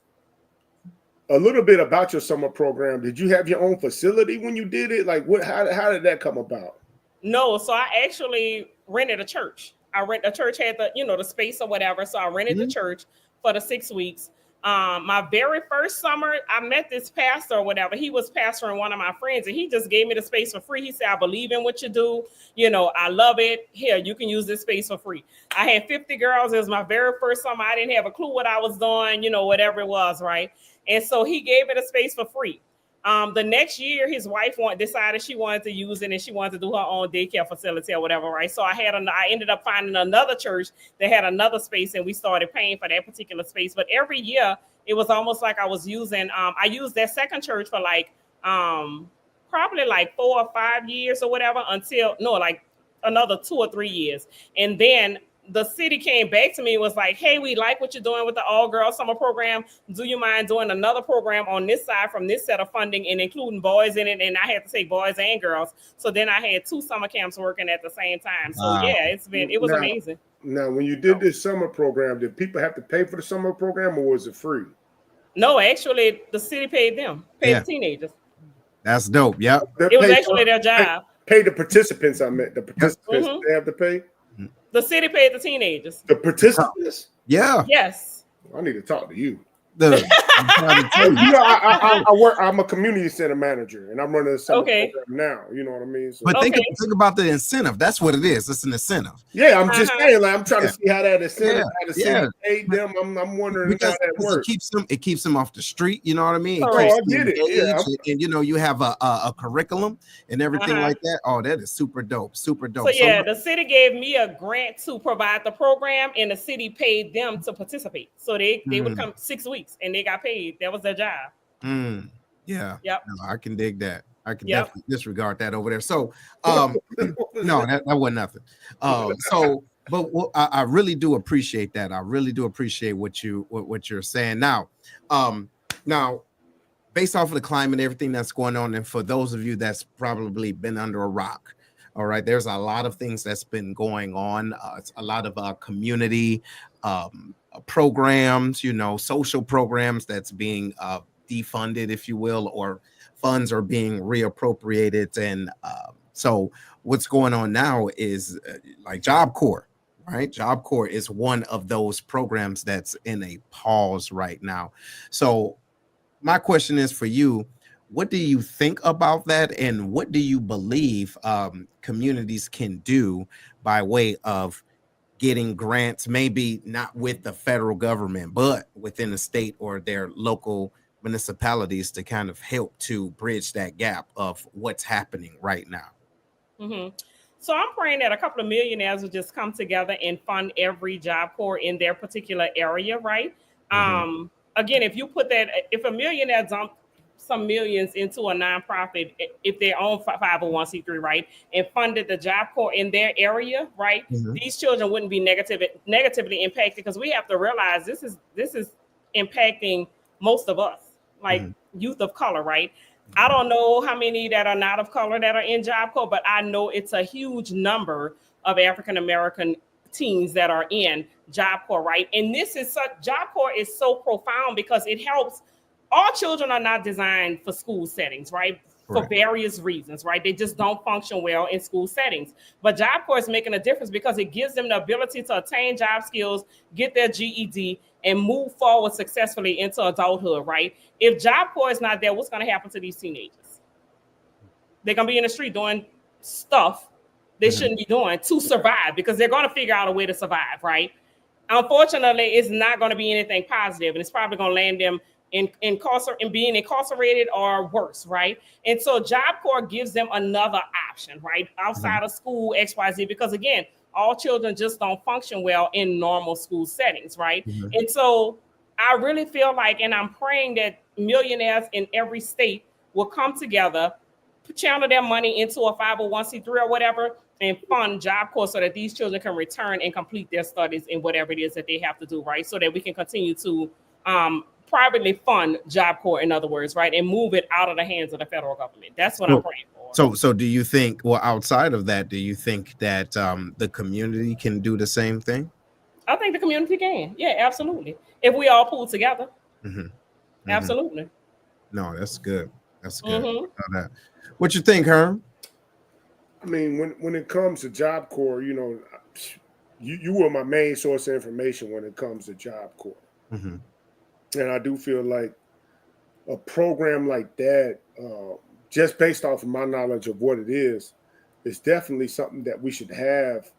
a little bit about your summer program. Did you have your own facility when you did it? Like, how did that come about? No, so I actually rented a church. The church had the space or whatever. So I rented the church for the 6 weeks. My very first summer, I met this pastor or whatever. He was pastoring one of my friends, and he just gave me the space for free. He said, I believe in what you do. I love it. Here, you can use this space for free. I had 50 girls. It was my very first summer. I didn't have a clue what I was doing, whatever it was, right? And so he gave it a space for free. The next year, his wife decided she wanted to use it and she wanted to do her own daycare facility or whatever, right? So I ended up finding another church that had another space, and we started paying for that particular space. But every year, it was almost like I was using. I used that second church for probably like 4 or 5 years or whatever like another 2 or 3 years, and then the city came back to me and was like, hey, we like what you're doing with the all-girls summer program. Do you mind doing another program on this side from this set of funding and including boys in it? And I had to say boys and girls. So then I had 2 summer camps working at the same time. So it was amazing. Now, when you did this summer program, did people have to pay for the summer program or was it free? No, actually, the city paid them, the teenagers. That's dope. Yep. It was actually their job. Pay the participants, I meant. The participants, they have to pay? The city paid the teenagers. The participants? Yeah. Yes. I need to talk to you. I'm a community center manager, and I'm running a summer program now. You know what I mean? So, but think about the incentive. That's what it is. It's an incentive. Yeah, I'm just saying. Like, I'm trying to see how that incentive, how the city paid them. I'm wondering how that works. It keeps them off the street. You know what I mean? I get it. Yeah. And you have a curriculum and everything like that. Oh, that is super dope. Super dope. So the city gave me a grant to provide the program, and the city paid them to participate. So they would come 6 weeks, and they got paid. That was their job. Yeah. Yep. No, I can dig that. I can definitely disregard that over there. So, no, that wasn't nothing. But I really do appreciate that. I really do appreciate what you're saying. Now, based off of the climate, everything that's going on, and for those of you that's probably been under a rock, all right, there's a lot of things that's been going on. It's a lot of community programs, social programs that's being defunded, if you will, or funds are being reappropriated. And so what's going on now is like Job Corps, right? Job Corps is one of those programs that's in a pause right now. So my question is for you, what do you think about that? And what do you believe communities can do by way of getting grants, maybe not with the federal government, but within the state or their local municipalities to kind of help to bridge that gap of what's happening right now? So I'm praying that a couple of millionaires will just come together and fund every Job Corps in their particular area, right? Again, if a millionaire some millions into a nonprofit if they own 501c3, right, and funded the Job Corps in their area, right, these children wouldn't be negatively impacted, because we have to realize this is impacting most of us, like youth of color, right? I don't know how many that are not of color that are in Job Corps, but I know it's a huge number of African American teens that are in Job Corps, right? And Job Corps is so profound because it helps. All children are not designed for school settings, right? For various reasons, right? They just don't function well in school settings. But Job Corps is making a difference because it gives them the ability to attain job skills, get their GED, and move forward successfully into adulthood, right? If Job Corps is not there, what's going to happen to these teenagers? They're going to be in the street doing stuff they shouldn't be doing to survive, because they're going to figure out a way to survive, right? Unfortunately, it's not going to be anything positive, and it's probably going to land them in being incarcerated or worse, right? And so Job Corps gives them another option, right, outside of school, XYZ, because again, all children just don't function well in normal school settings, right? And so I really feel like, and I'm praying that millionaires in every state will come together, channel their money into a 501c3 or whatever, and fund Job Corps so that these children can return and complete their studies in whatever it is that they have to do, right? So that we can continue to privately fund Job Corps, in other words, right, and move it out of the hands of the federal government. That's what I'm praying for. So do you think, well, outside of that, do you think that the community can do the same thing? I think the community can. Yeah, absolutely. If we all pull together. Absolutely. No, that's good. That's good. What you think, Herm? I mean, when it comes to Job Corps, you know, you were my main source of information when it comes to Job Corps. And I do feel like a program like that, just based off of my knowledge of what it is definitely something that we should have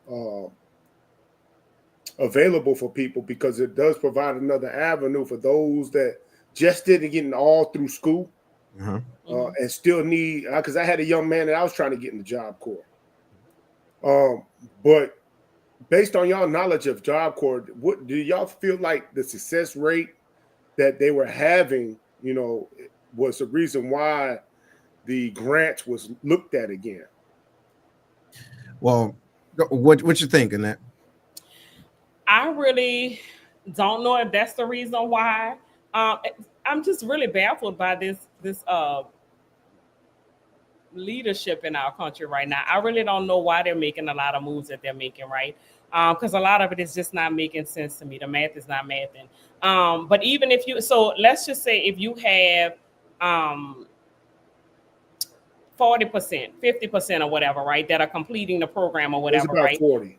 available for people, because it does provide another avenue for those that just didn't get all through school. And still need, because I had a young man that I was trying to get in the Job Corps. But based on y'all knowledge of Job Corps, what do y'all feel like the success rate that they were having, you know, was the reason why the grant was looked at again? Well, what you think, Annette? I really don't know if that's the reason why. I'm just really baffled by this leadership in our country right now. I really don't know why they're making a lot of moves that they're making, right? Because a lot of it is just not making sense to me. The math is not mathing. But even if so let's just say if you have 40%, 50% or whatever, right, that are completing the program or whatever, it's about right? 40.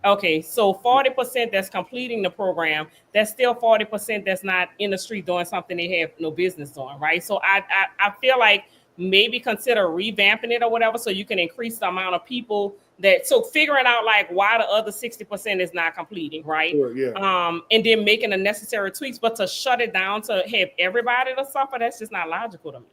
Okay, so 40% that's completing the program, that's still 40% that's not in the street doing something they have no business doing, right? So I feel like maybe consider revamping it or whatever, so you can increase the amount of people so figuring out like why the other 60% is not completing, right? Sure, yeah. And then making the necessary tweaks, but to shut it down to have everybody to suffer, that's just not logical to me.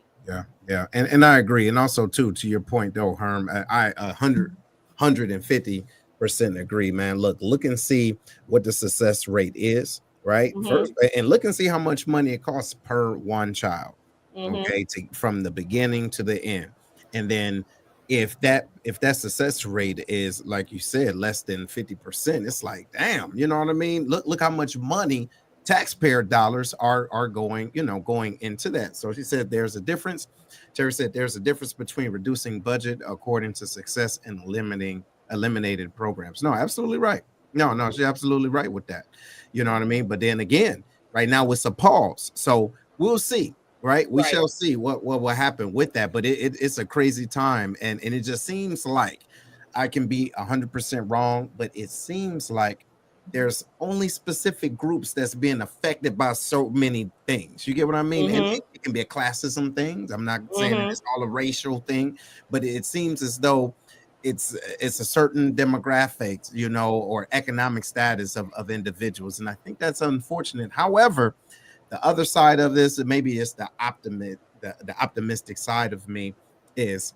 Yeah, and I agree, and also too, to your point though, Herm, I 150% agree, man. Look and see what the success rate is, right? First, and look and see how much money it costs per one child. Okay, from the beginning to the end. And then if that success rate is, like you said, less than 50%, it's like, damn, you know what I mean? Look how much money, taxpayer dollars are going into that. So she said there's a difference. Terry said there's a difference between reducing budget according to success and eliminated programs. No, absolutely right. No, she's absolutely right with that. You know what I mean? But then again, right now it's a pause. So we'll see. Right, we shall see what will happen with that, but it's a crazy time, and it just seems like, I can be 100% wrong, but it seems like there's only specific groups that's being affected by so many things. You get what I mean? And it can be a classism thing. I'm not saying it's all a racial thing, but it seems as though it's a certain demographics, you know, or economic status of individuals, and I think that's unfortunate. However, the other side of this, and maybe it's the optimistic side of me, is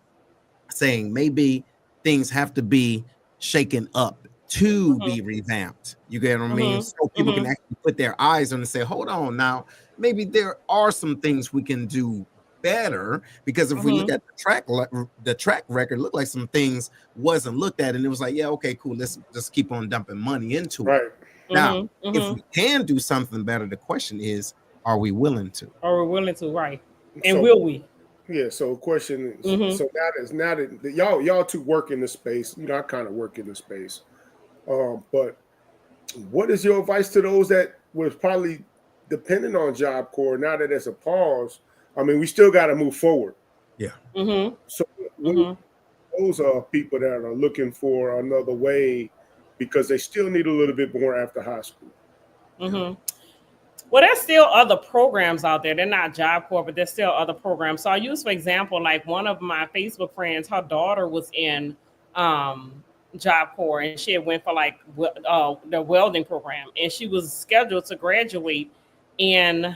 saying maybe things have to be shaken up to be revamped. You get what I mean? So people can actually put their eyes on it and say, hold on now, maybe there are some things we can do better, because if we look at the track record, it looked like some things wasn't looked at, and it was like, yeah, okay, cool, let's just keep on dumping money into it. Now, if we can do something better, the question is, are we willing to? Are we willing to? Right. And will we? Yeah. So, question is, so now that y'all two work in the space, I kind of work in the space. But what is your advice to those that was probably depending on Job Corps now that there's a pause? I mean, we still got to move forward. Yeah. So those are people that are looking for another way because they still need a little bit more after high school. Well, there's still other programs out there. They're not Job Corps, but there's still other programs. So I use, for example, like one of my Facebook friends, her daughter was in Job Corps, and she had went for like the welding program, and she was scheduled to graduate in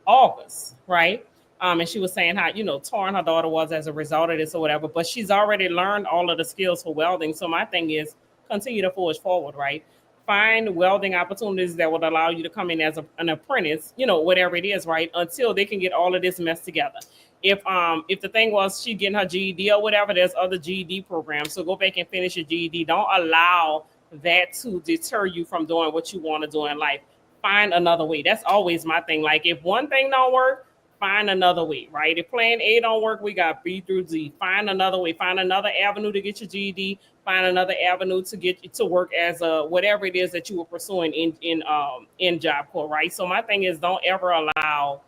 August, right? And she was saying how, torn her daughter was as a result of this or whatever, but she's already learned all of the skills for welding. So my thing is continue to forge forward, right? Find welding opportunities that would allow you to come in as an apprentice, whatever it is, right? Until they can get all of this mess together. If the thing was she getting her GED or whatever, there's other GED programs. So go back and finish your GED. Don't allow that to deter you from doing what you want to do in life. Find another way. That's always my thing. Like if one thing don't work, find another way, right? If plan A don't work, we got B through Z. Find another way. Find another avenue to get your GED. Find another avenue to get you to work as whatever it is that you were pursuing in Job Corps, right? So my thing is, don't ever allow,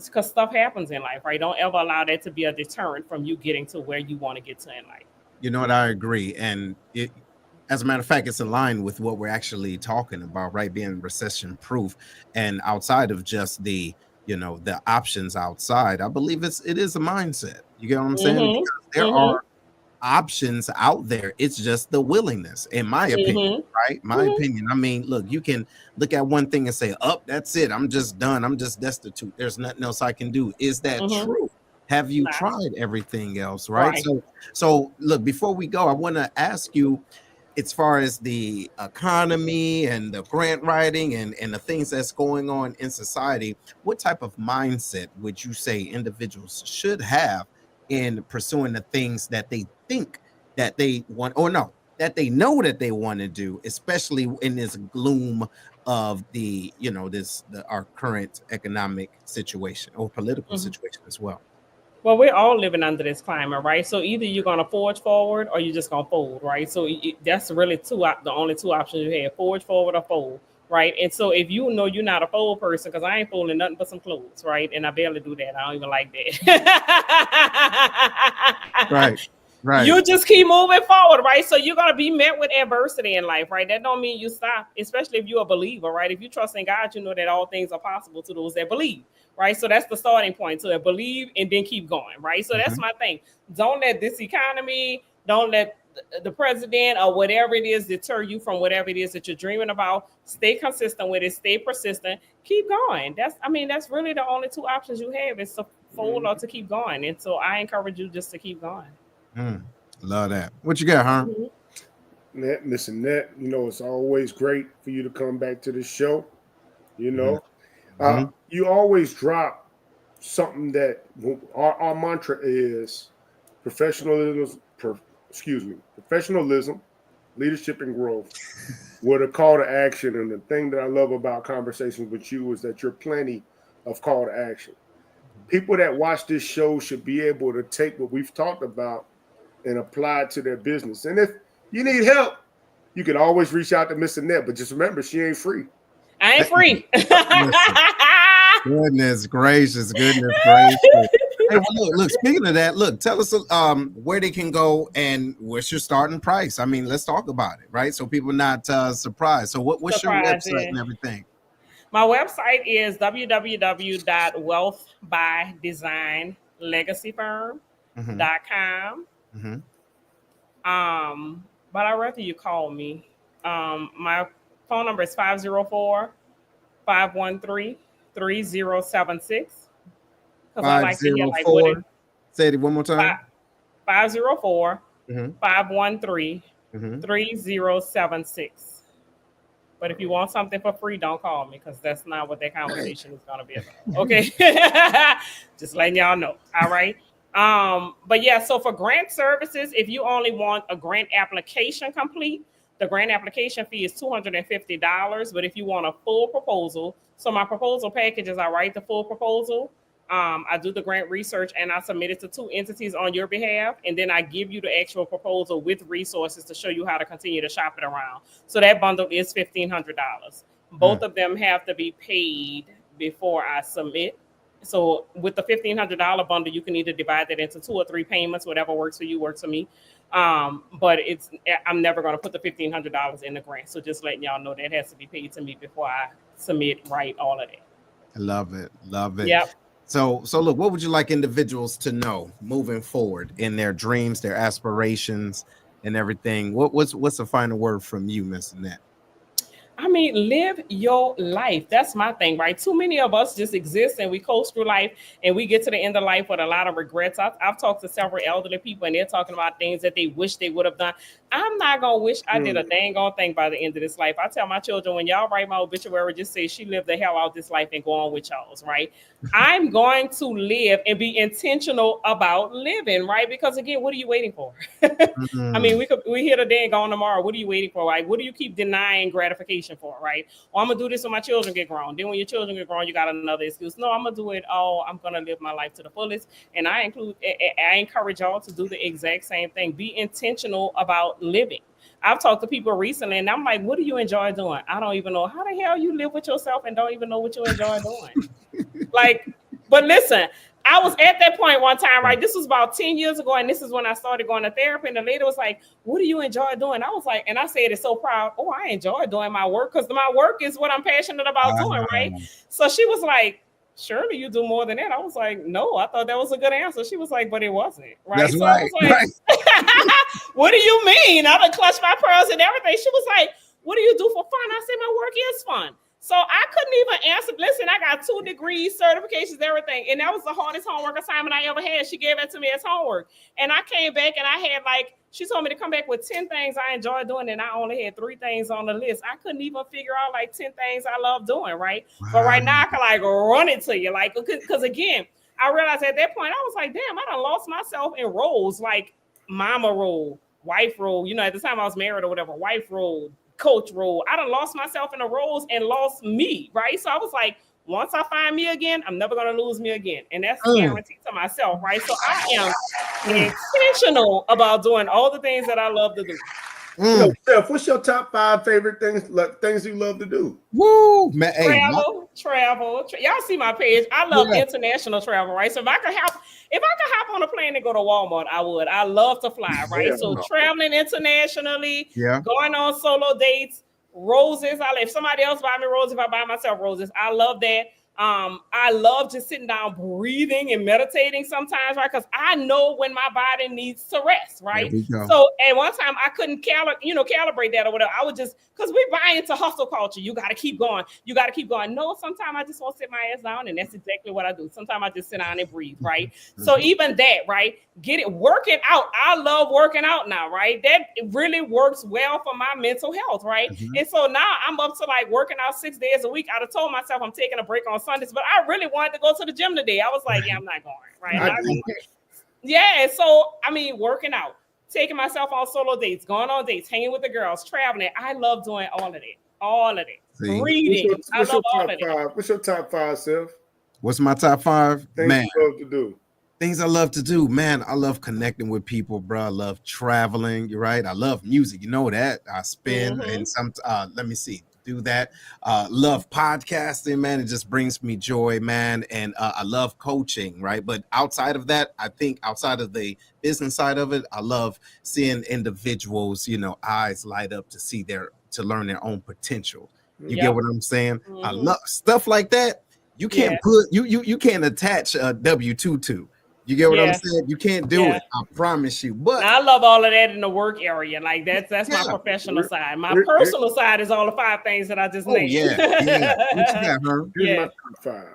because stuff happens in life, right? Don't ever allow that to be a deterrent from you getting to where you want to get to in life. You know what? I agree, and as a matter of fact, it's aligned with what we're actually talking about, right? Being recession proof, and outside of just the options outside, I believe it is a mindset. You get what I'm saying? Because there are options out there. It's just the willingness, in my opinion, right? My opinion. I mean, look, you can look at one thing and say, that's it. I'm just done. I'm just destitute. There's nothing else I can do. Is that true? Have you tried everything else? Right. So look, before we go, I want to ask you, as far as the economy and the grant writing and the things that's going on in society, what type of mindset would you say individuals should have in pursuing the things that they think that they want, or no, that they know that they want to do, especially in this gloom of our current economic situation or political situation as well? Well, we're all living under this climate, right? So either you're going to forge forward or you're just going to fold, right? So that's really the only two options you have: forge forward or fold, right? And so if you know you're not a fold person, because I ain't folding nothing but some clothes, right? And I barely do that. I don't even like that. Right. You just keep moving forward, right? So you're going to be met with adversity in life, right? That don't mean you stop, especially if you're a believer, right? If you trust in God, you know that all things are possible to those that believe, right? So that's the starting point. So believe and then keep going, right? So that's my thing. Don't let this economy, don't let the president or whatever it is deter you from whatever it is that you're dreaming about. Stay consistent with it. Stay persistent. Keep going. That's really the only two options you have, is to fold or to keep going. And so I encourage you just to keep going. Love that. What you got, huh? Miss Annette, it's always great for you to come back to the show. You always drop something that our mantra is professionalism, leadership, and growth, with a call to action. And the thing that I love about conversations with you is that you're plenty of call to action. People that watch this show should be able to take what we've talked about and apply it to their business. And if you need help, you can always reach out to Miss Annette, but just remember, she ain't free. I ain't free. Goodness gracious. Hey, well, look, speaking of that, tell us where they can go and what's your starting price. I mean, let's talk about it, right? So people not surprised. So what's your website and everything? My website is www.wealthbydesignlegacyfirm.com. But I'd rather you call me. My phone number is 504-513-3076. Because I like to hear say it one more time. 504-513-3076. But if you want something for free, don't call me because that's not what that conversation is going to be about. Okay. Just letting y'all know. All right. But yeah, so for grant services, if you only want a grant application complete, the grant application fee is $250. But if you want a full proposal, so my proposal packages, I write the full proposal. I do the grant research and I submit it to 2 entities on your behalf. And then I give you the actual proposal with resources to show you how to continue to shop it around. So that bundle is $1,500. Both of them have to be paid before I submit. So with the $1,500 bundle, you can either divide that into 2 or 3 payments, whatever works for you, works for me. But I'm never going to put the $1,500 in the grant. So just letting y'all know that has to be paid to me before I submit, write all of that. I love it. Love it. Yep. So look, what would you like individuals to know moving forward in their dreams, their aspirations, and everything? What's the final word from you, Miss Annette? I mean, live your life. That's my thing, right? Too many of us just exist and we coast through life and we get to the end of life with a lot of regrets. I've talked to several elderly people and they're talking about things that they wish they would have done. I'm not going to wish I did a dang on thing by the end of this life. I tell my children, when y'all write my obituary, just say she lived the hell out this life and go on with y'all's, right? I'm going to live and be intentional about living, right? Because again, what are you waiting for? I mean, we here today and gone tomorrow. What are you waiting for, right? What do you keep denying gratification for, right? Well, I'm gonna do this when my children get grown. Then when your children get grown, you got another excuse. No, I'm gonna do it all. I'm gonna live my life to the fullest. And I encourage y'all to do the exact same thing. Be intentional about living. I've talked to people recently and I'm like, what do you enjoy doing? I don't even know. How the hell you live with yourself and don't even know what you enjoy doing? Like, but listen, I was at that point one time, right? This was about 10 years ago, and this is when I started going to therapy. And the lady was like, what do you enjoy doing? I was like, and I said it so proud. Oh, I enjoy doing my work because my work is what I'm passionate about doing, right? So she was like, surely you do more than that. I was like, no, I thought that was a good answer. She was like, but it wasn't, right? That's so right. I was like, what do you mean? I done clutched my pearls and everything. She was like, what do you do for fun? I said, my work is fun. So I couldn't even answer. Listen, I got 2 degrees, certifications, everything. And that was the hardest homework assignment I ever had. She gave it to me as homework. And I came back and I had she told me to come back with 10 things I enjoy doing. And I only had 3 things on the list. I couldn't even figure out 10 things I love doing, right? Wow. But right now I can run it to you. Because again, I realized at that point, I was like, damn, I done lost myself in roles like mama role, wife role. You know, at the time I was married or whatever, wife role, coach role. I done lost myself in the roles and lost me, right? So I was like, once I find me again, I'm never going to lose me again. And that's guaranteed to myself, right? So I am intentional about doing all the things that I love to do. So, Seth, what's your top 5 favorite things you love to do? Woo, man! Travel. Y'all see my page. I love international travel, right? So if I could hop on a plane and go to Walmart, I would. I love to fly, right? So traveling internationally, going on solo dates, roses. If somebody else buy me roses, if I buy myself roses, I love that. I love just sitting down, breathing and meditating sometimes, right? Because I know when my body needs to rest, right? So at one time I couldn't calibrate that or whatever. I would just, because we buy into hustle culture. You got to keep going. You got to keep going. No, sometimes I just want to sit my ass down, and that's exactly what I do. Sometimes I just sit down and breathe, right? So even that, right? Get it working out. I love working out now, right? That really works well for my mental health, right? And so now I'm up to working out 6 days a week. I'd have told myself I'm taking a break on Sundays, but I really wanted to go to the gym today. I was like, yeah, I'm not going, right? Yeah, so I mean, working out, taking myself on solo dates, going on dates, hanging with the girls, traveling. I love doing all of it. All of it. Reading. I love all of it. What's your top 5, Seth? What's my top 5? Things you love to do. Things I love to do, man. I love connecting with people, bro. I love traveling. You're right. I love music. You know that. I spin and do that. Love podcasting, man. It just brings me joy, man. And I love coaching, right? But outside of that, I think outside of the business side of it, I love seeing individuals, eyes light up to learn their own potential. You get what I'm saying? I love stuff like that. You can't you can't attach a W-2 to. You get what I'm saying? You can't do it. I promise you. But I love all of that in the work area. That's my professional side. My personal side is all the 5 things that I just named. Yeah. What you got, Herb? Here's my top 5.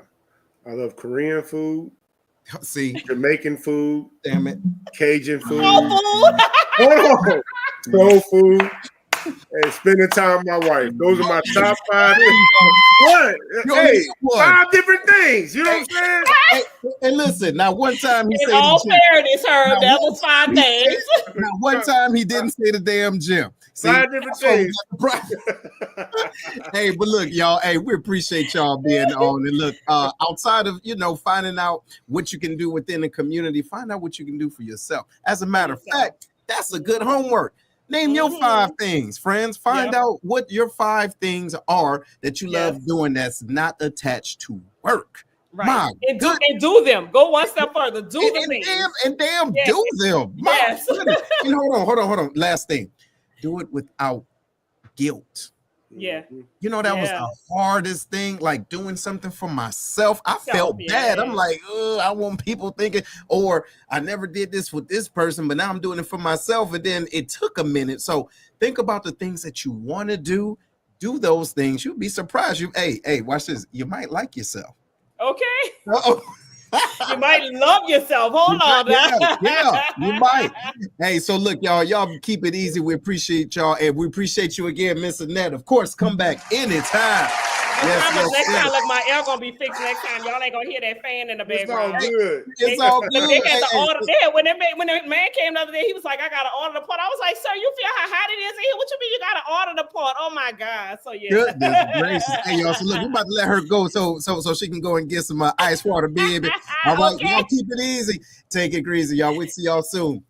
I love Korean food. See, Jamaican food. Damn it. Cajun food. Soul food. Soul food. Hey, spending time with my wife. Those are my top 5 There things. you What? You only Hey, get one. 5 different things. You know what I'm saying? Hey, and listen, now one time he In said all the gym. fairness, Herb, Now, that one was 5 time he days. Now one time he didn't say the damn gym. See, 5 different that's why we things. got the problem. Hey, but look, y'all. Hey, we appreciate y'all being on. And look, outside of finding out what you can do within the community, find out what you can do for yourself. As a matter of fact, that's a good homework. Name your 5 things, friends. Find out what your 5 things are that you love doing that's not attached to work. Right. And do them. Go one step further. Do the things. Damn, do them. Yes. And hold on. Last thing. Do it without guilt. Yeah. You know, that was the hardest thing, like doing something for myself. I felt bad. I'm like, I want people thinking, or I never did this with this person, but now I'm doing it for myself. And then it took a minute. So think about the things that you want to do. Do those things. You'll be surprised. Hey, watch this. You might like yourself. Okay. Uh-oh. You might love yourself. Hold on. Yeah, you might. Hey, so look, y'all keep it easy. We appreciate y'all, and we appreciate you again, Miss Annette. Of course, come back anytime. Next time, look, my air gonna be fixed next time. Y'all ain't gonna hear that fan in the background. It's all good. They had to order there. When the man came the other day, he was like, I gotta order the pot. I was like, sir, you feel how hot it is in here? What you mean you gotta order the pot? Oh my God. So yeah. Goodness gracious. Hey, y'all. So look, we're about to let her go so she can go and get some ice water, baby. All right, y'all keep it easy. Take it easy, y'all. We'll see y'all soon.